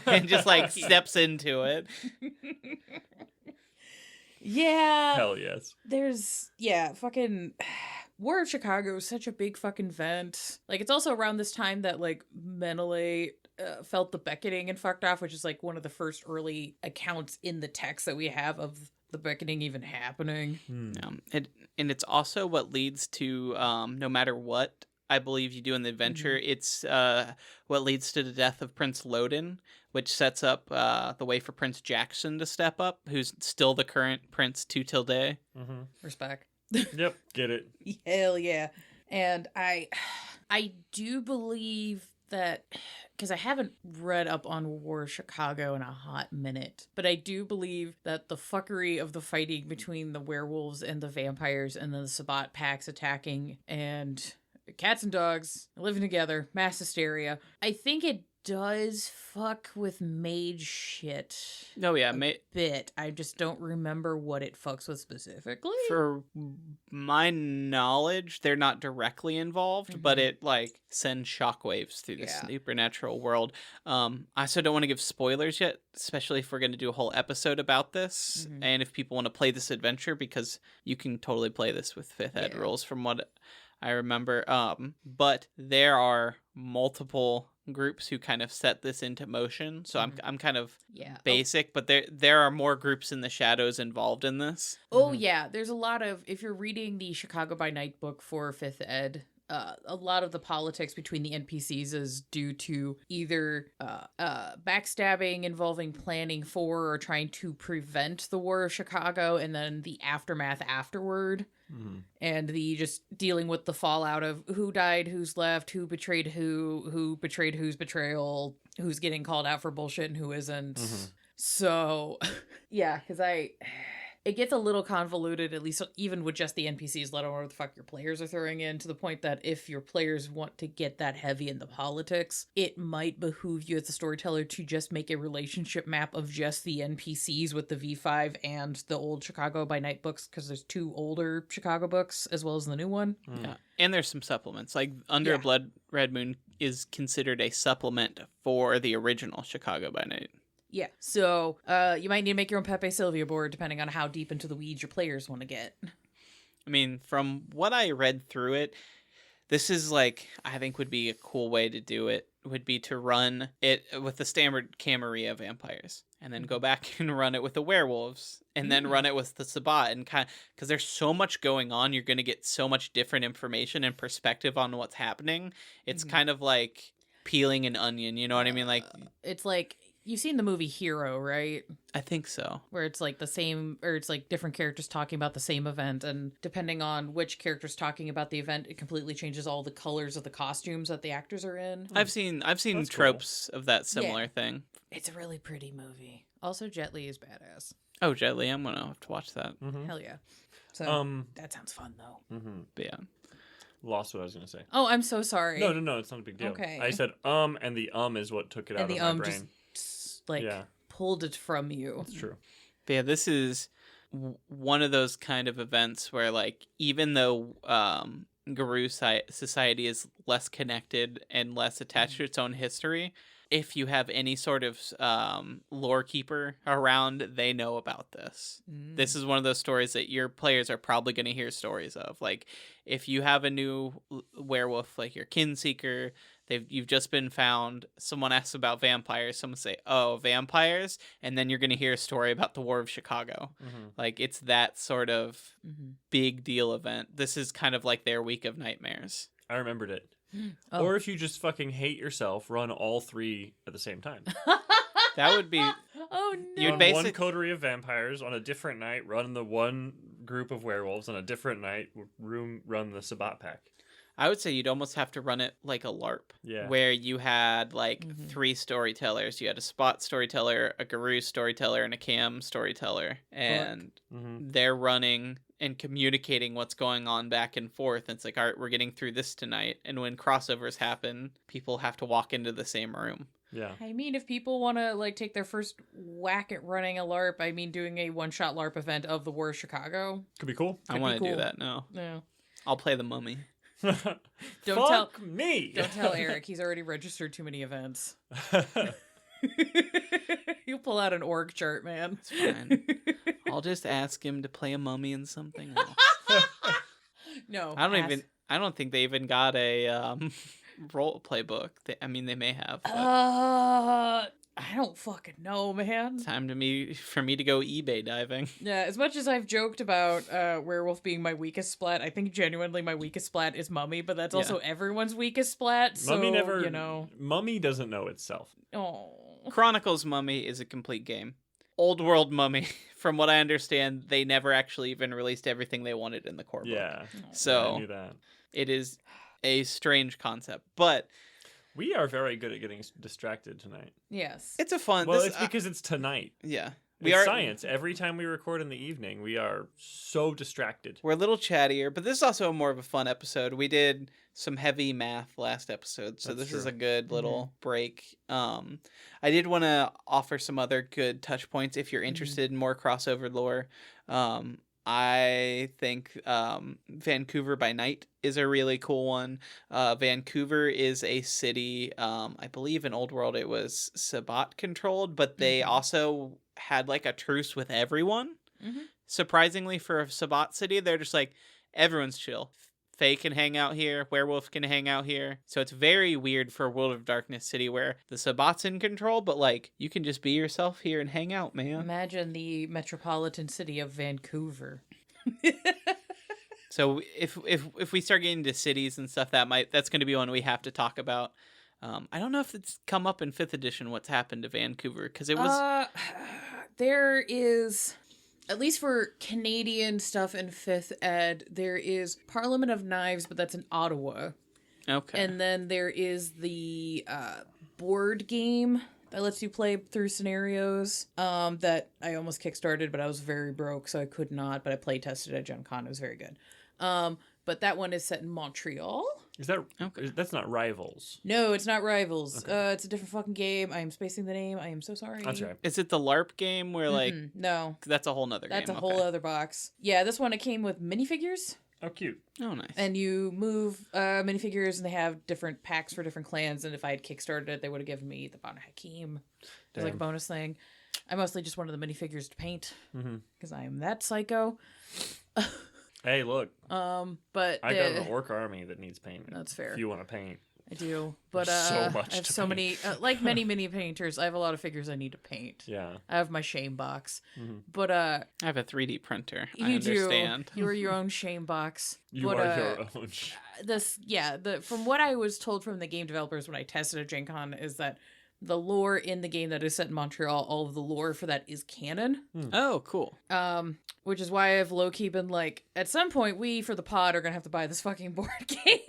and just steps into it. Yeah. Hell yes. There's, fucking... War of Chicago is such a big fucking event. Like, it's also around this time that, like, Menelay felt the beckoning and fucked off, which is, like, one of the first early accounts in the text that we have of the beckoning even happening. And it's also what leads to, no matter what I believe you do in the adventure, it's what leads to the death of Prince Lodin, which sets up the way for Prince Jackson to step up, who's still the current Prince to till day. Respect. Yep, get it. Hell yeah. And I do believe that, because I haven't read up on War of Chicago in a hot minute, but I do believe that the fuckery of the fighting between the werewolves and the vampires and then the Sabbat packs attacking and cats and dogs living together, mass hysteria, I think it does fuck with mage shit. Oh yeah, bit. I just don't remember what it fucks with specifically. For my knowledge, they're not directly involved, but it like sends shockwaves through the supernatural world. I also don't want to give spoilers yet, especially if we're going to do a whole episode about this, and if people want to play this adventure, because you can totally play this with 5th ed rules from what I remember. But there are multiple groups who kind of set this into motion. So I'm kind of basic, but there are more groups in the shadows involved in this. Oh yeah, there's a lot of, if you're reading the Chicago by Night book for 5th ed, a lot of the politics between the NPCs is due to either backstabbing involving planning for or trying to prevent the War of Chicago, and then the aftermath afterward. And the just dealing with the fallout of who died, who's left, who betrayed who betrayed whose betrayal, who's getting called out for bullshit and who isn't. So, yeah, because it gets a little convoluted, at least even with just the NPCs, let alone what the fuck your players are throwing in, to the point that if your players want to get that heavy in the politics, it might behoove you as a storyteller to just make a relationship map of just the NPCs with the V5 and the old Chicago by Night books, because there's 2 older Chicago books as well as the new one. Yeah. And there's some supplements. Like Under a Blood Red Moon is considered a supplement for the original Chicago by Night. Yeah, so you might need to make your own Pepe Sylvia board depending on how deep into the weeds your players want to get. I mean, from what I read through it, this is like, I think would be a cool way to do it, would be to run it with the standard Camarilla vampires, and then go back and run it with the werewolves, and then run it with the Sabbat, and kind of, because there's so much going on, you're going to get so much different information and perspective on what's happening. It's kind of like peeling an onion, you know what I mean? Like, it's like, you've seen the movie Hero, right? I think so. Where it's like the same, or it's like different characters talking about the same event, and depending on which character's talking about the event, it completely changes all the colors of the costumes that the actors are in. I've seen That's tropes of that similar thing. It's a really pretty movie. Also, Jet Li is badass. Oh, Jet Li, I'm gonna have to watch that. Hell yeah. So that sounds fun though. But yeah. Lost what I was going to say. Oh, I'm so sorry. No, it's not a big deal. Okay. I said and the is what took it out of my brain. Pulled it from you. That's true. But yeah, this is one of those kind of events where, like, even though Guru society is less connected and less attached to its own history, if you have any sort of lore keeper around, they know about this. This is one of those stories that your players are probably going to hear stories of. Like, if you have a new werewolf, like your Kinseeker, you've just been found, someone asks about vampires, someone say, oh, vampires, and then you're going to hear a story about the War of Chicago. Like, it's that sort of big deal event. This is kind of like their week of nightmares. I remembered it. Or if you just fucking hate yourself, run all 3 at the same time. That would be... Oh, no. You'd one coterie of vampires on a different night, run the one group of werewolves on a different night, run the Sabbat pack. I would say you'd almost have to run it like a LARP. Yeah. Where you had, like, 3 storytellers. You had a Spot storyteller, a Guru storyteller, and a Cam storyteller. And they're running and communicating what's going on back and forth. It's like, all right, we're getting through this tonight. And when crossovers happen, people have to walk into the same room. Yeah. I mean, if people want to, like, take their first whack at running a LARP, I mean, doing a one-shot LARP event of the War of Chicago. Could be cool. I want to do that now. No. I'll play the mummy. Fuck me. Don't tell Eric. He's already registered too many events. You'll pull out an org chart, man. It's fine. I'll just ask him to play a mummy in something else. No. I don't think they even got a role play book. I mean, they may have. But I don't fucking know, man. time for me to go eBay diving. Yeah, as much as I've joked about werewolf being my weakest splat, I think genuinely my weakest splat is mummy, but that's also everyone's weakest splat. So, Mummy doesn't know itself. Oh. Chronicles Mummy is a complete game. Old World Mummy, from what I understand, they never actually even released everything they wanted in the core book. Yeah. So I knew that. It is a strange concept, but we are very good at getting distracted tonight. Yes. it's a fun. Well, it's because it's tonight. Yeah. It's science. Every time we record in the evening, we are so distracted. We're a little chattier, but this is also more of a fun episode. We did some heavy math last episode, so this is a good little break. I did want to offer some other good touch points if you're interested in more crossover lore. I think Vancouver by Night is a really cool one. Vancouver is a city, I believe in Old World it was Sabbat controlled, but they also had like a truce with everyone. Surprisingly for a Sabbat city, they're just like, everyone's chill. Fae can hang out here, werewolf can hang out here. So it's very weird for World of Darkness city where the Sabbat's in control, but like you can just be yourself here and hang out, man. Imagine the metropolitan city of Vancouver. So if we start getting into cities and stuff, that's going to be one we have to talk about. I don't know if it's come up in 5th edition what's happened to Vancouver because it was there is, at least for Canadian stuff in 5th ed, there is Parliament of Knives, but that's in Ottawa. Okay. And then there is the board game that lets you play through scenarios that I almost kickstarted, but I was very broke, so I could not, but I play tested at Gen Con. It was very good. But that one is set in Montreal. Is that that's not Rivals? No, it's not Rivals. Okay. It's a different fucking game. I am spacing the name. I am so sorry. That's right. Is it the LARP game where like no, that's a whole nother game. That's a whole other box. Yeah, this one it came with minifigures. Oh, cute. Oh, nice. And you move minifigures, and they have different packs for different clans. And if I had kickstarted it, they would have given me the Banu Hakim. It was like a bonus thing. I mostly just wanted the minifigures to paint because I am that psycho. Hey, look. But I got an orc army that needs painting. That's fair. If you want to paint. I do, but so much I have to so paint. many, like many painters. I have a lot of figures I need to paint. Yeah. I have my shame box, but I have a 3D printer. I you understand. do. You are your own shame box. You but, are your own. From what I was told from the game developers when I tested at Gen Con is that the lore in the game that is set in Montreal, all of the lore for that is canon. Oh, cool. Which is why I've low-key been like, at some point we, for the pod, are going to have to buy this fucking board game.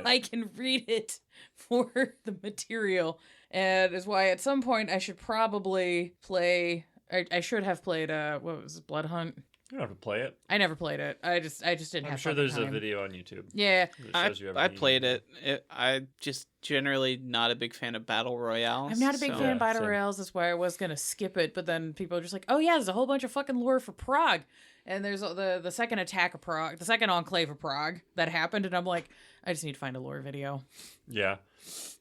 I can read it for the material. And is why at some point I should probably play... I should have played, what was it, Blood Hunt? You don't have to play it. I never played it. I just didn't have I'm sure there's a video on YouTube. Yeah. I played it. I just generally not a big fan of battle royales. I'm not a big fan of battle royales. That's why I was going to skip it. But then people are just like, oh yeah, there's a whole bunch of fucking lore for Prague. And there's the second attack of Prague, the second enclave of Prague that happened. And I'm like, I just need to find a lore video. Yeah.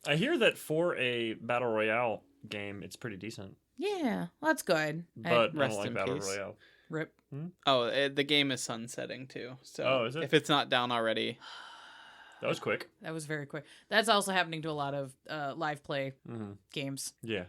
I hear that for a battle royale game, it's pretty decent. Yeah, well, that's good. But I don't like battle royale. Rip. Oh, the game is sunsetting too. So is it? If it's not down already. That was quick. That was very quick. That's also happening to a lot of live play games. Yeah.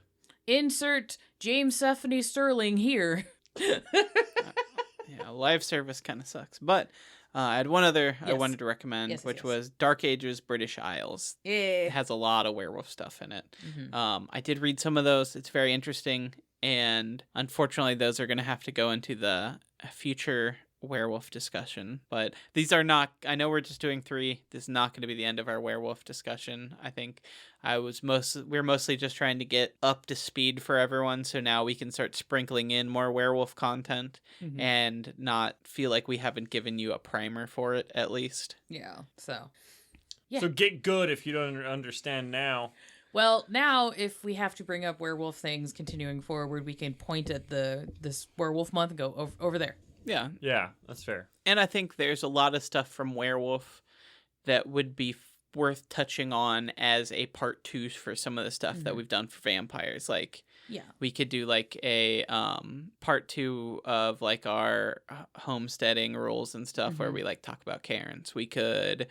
Insert James Stephanie Sterling here. Yeah, live service kind of sucks. But I had one other I wanted to recommend, which was Dark Ages British Isles. Yeah. It has a lot of werewolf stuff in it. I did read some of those. It's very interesting. And unfortunately, those are going to have to go into the future werewolf discussion. But these are not, I know we're just doing 3. This is not going to be the end of our werewolf discussion. I think we're mostly just trying to get up to speed for everyone. So now we can start sprinkling in more werewolf content and not feel like we haven't given you a primer for it, at least. Yeah. So get good if you don't understand now. Well, now if we have to bring up werewolf things continuing forward, we can point at this Werewolf Month and go over there. Yeah. Yeah, that's fair. And I think there's a lot of stuff from Werewolf that would be worth touching on as a part 2 for some of the stuff that we've done for vampires. Like Yeah. We could do like a part 2 of like our homesteading rules and stuff where we like talk about cairns. We could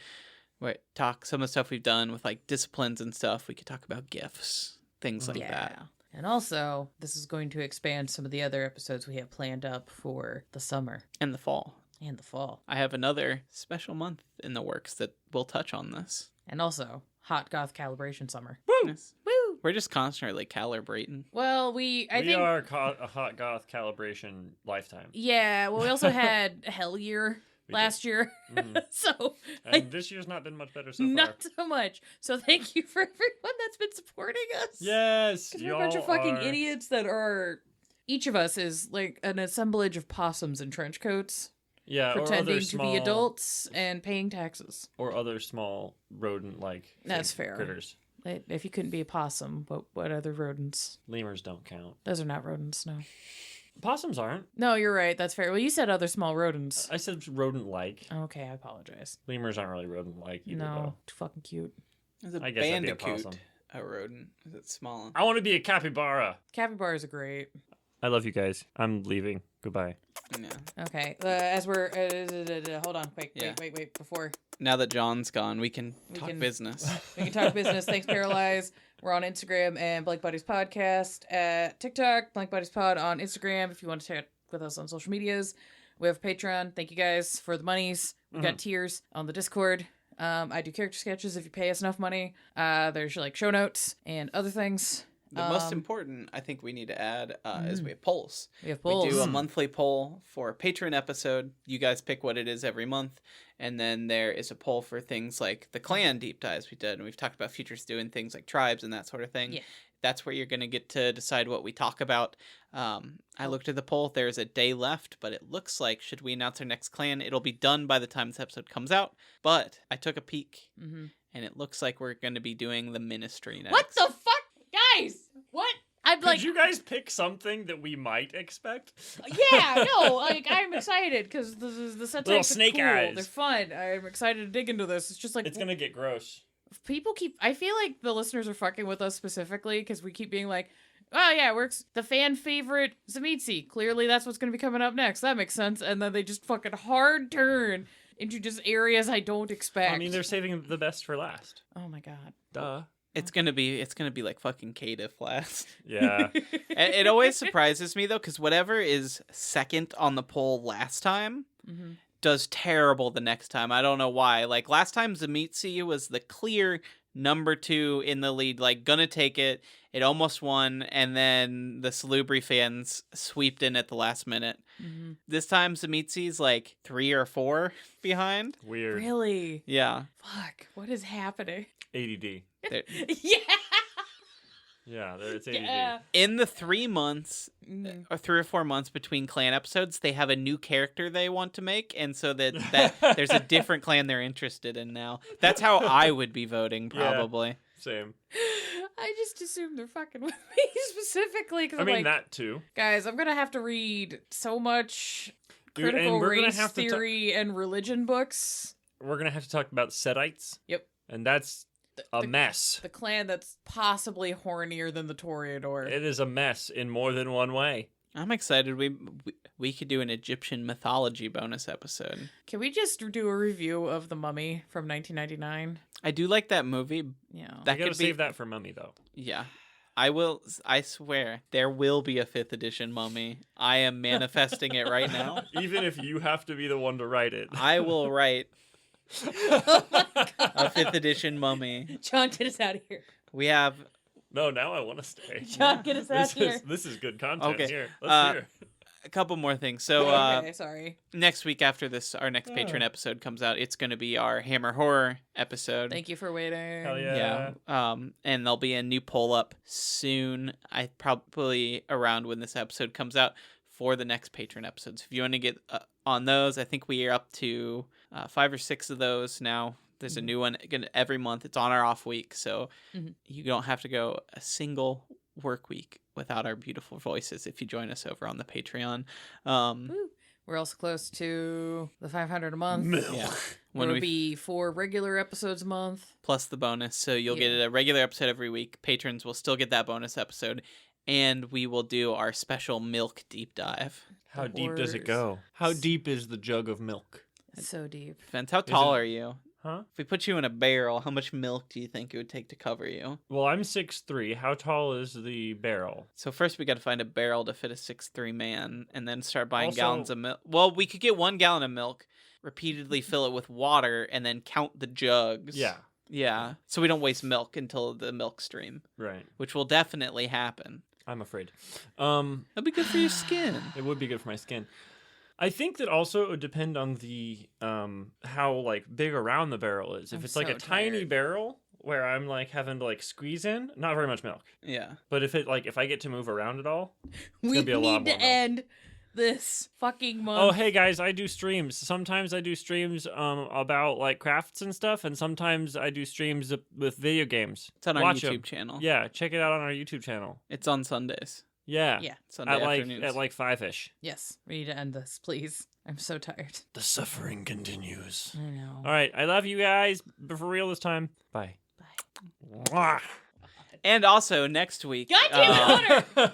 talk some of the stuff we've done with like disciplines and stuff. We could talk about gifts, things like that. And also, this is going to expand some of the other episodes we have planned up for the summer. And the fall. And the fall. I have another special month in the works that will touch on this. And also, hot goth calibration summer. Woo! Yes. Woo! We're just constantly calibrating. Well, we think... are a hot goth calibration lifetime. Yeah, well, we also had Hell Year last year. So... And this year's not been much better so far. Not so much. So thank you for everyone that's been supporting us. Yes! Because we're a bunch of fucking idiots that are... Each of us is like an assemblage of possums in trench coats. Yeah, pretending or to be adults and paying taxes. Or other small rodent-like That's fair. critters. If you couldn't be a possum, what other rodents? Lemurs don't count. Those are not rodents, no. Possums aren't. No, you're right. That's fair. Well, you said other small rodents. I said rodent-like. Okay, I apologize. Lemurs aren't really rodent-like either, No, though. too fucking cute. Is a I guess that'd be a bandicoot possum. a rodent? Is it small? I want to be a capybara. Capybaras are great. I love you guys. I'm leaving. Goodbye. Yeah. Okay, as we're... hold on. Yeah. Wait. Before... Now that John's gone, we can talk business. We can talk business. Thanks, Paralyze. We're on Instagram and blankbodies podcast at TikTok. blankbodies pod on Instagram if you want to chat with us on social medias. We have Patreon. Thank you guys for the monies. We've got tiers on the Discord. I do character sketches if you pay us enough money. There's like show notes and other things. The most important, I think we need to add, is we have polls. We have polls. We do a monthly poll for a Patreon episode. You guys pick what it is every month. And then there is a poll for things like the clan deep dives we did. And we've talked about futures doing things like tribes and that sort of thing. Yeah. That's where you're going to get to decide what we talk about. I looked at the poll. There's a day left, but it looks like, should we announce our next clan, it'll be done by the time this episode comes out. But I took a peek, and it looks like we're going to be doing the ministry next. What the fuck? Guys, what? I'm like... Could you guys pick something that we might expect? Yeah, no, like, I'm excited, because the set Little types are snake cool. eyes. They're fun. I'm excited to dig into this. It's just like... It's going to get gross. People keep... I feel like the listeners are fucking with us specifically, because we keep being like, oh, yeah, the fan favorite Zemitzi. Clearly, that's what's going to be coming up next. That makes sense. And then they just fucking hard turn into just areas I don't expect. I mean, they're saving the best for last. Oh, my God. Duh. It's gonna be like fucking Kadiff last. Yeah. It always surprises me though, because whatever is second on the poll last time does terrible the next time. I don't know why. Like last time, Zemitzi was the clear number 2 in the lead, like gonna take it. It almost won, and then the Salubri fans sweeped in at the last minute. This time, Zemitzi's like 3 or 4 behind. Weird. Really? Yeah. Fuck. What is happening? ADD. Yeah. Yeah, it's ADD. Yeah. In the 3 months, or 3 or 4 months between clan episodes, they have a new character they want to make, and so that there's a different clan they're interested in now. That's how I would be voting, probably. Yeah, same. I just assume they're fucking with me specifically. Cause I mean, like, that too. Guys, I'm gonna have to read so much Dude, critical and we're gonna race have to theory and religion books. We're going to have to talk about Setites. Yep. And that's a mess. The clan that's possibly hornier than the Toreador. It is a mess in more than one way. I'm excited. We could do an Egyptian mythology bonus episode. Can we just do a review of The Mummy from 1999? I do like that movie. Yeah. That You gotta could be, save that for Mummy, though. Yeah. I swear, there will be a 5th edition Mummy. I am manifesting it right now. Even if you have to be the one to write it. I will write a 5th edition Mummy. John, get us out of here. We have... No, now I want to stay. John, get us out of here. This is good content Okay. here. Let's hear. A couple more things. So, okay, sorry. next week after this, our next Patreon episode comes out, it's going to be our Hammer Horror episode. Thank you for waiting. Hell yeah. And there'll be a new poll up soon. I probably around when this episode comes out for the next Patreon episodes. If you want to get on those, I think we are up to 5 or 6 of those now. There's a new one every month. It's on our off week, so you don't have to go a single work week without our beautiful voices if you join us over on the Patreon. We're also close to the 500 a month. Yeah. When it'll be 4 regular episodes a month. Plus the bonus, so you'll get a regular episode every week. Patrons will still get that bonus episode and we will do our special milk deep dive. How deep does it Horrors. go? How deep is the jug of milk? So deep. Depends. How tall it- are you? Huh? If we put you in a barrel, how much milk do you think it would take to cover you? Well, I'm 6'3". How tall is the barrel? So first we got to find a barrel to fit a 6'3" man, and then start buying Also- gallons of milk. Well, we could get 1 gallon of milk, repeatedly fill it with water, and then count the jugs. Yeah. Yeah. So we don't waste milk until the milk stream, Right. which will definitely happen. I'm afraid. That'd be good for your skin. It would be good for my skin. I think that also it would depend on the how like big around the barrel is. If I'm it's like so a tiny tired. barrel where I'm like having to like squeeze in, not very much milk. Yeah. But if I get to move around at all, We gonna be a lot need more to milk. end this fucking month. oh hey guys, I do streams. Sometimes I do streams about like crafts and stuff, and sometimes I do streams with video games. It's on our Watch YouTube 'em. channel. Yeah, check it out on our YouTube channel. It's on Sundays. Yeah. Yeah. Sunday At afternoons. like 5ish. Yes. We need to end this, please. I'm so tired. The suffering continues. I know. All right, I love you guys, but for real this time. Bye. Bye. Mwah. And also next week. God damn it, Hunter!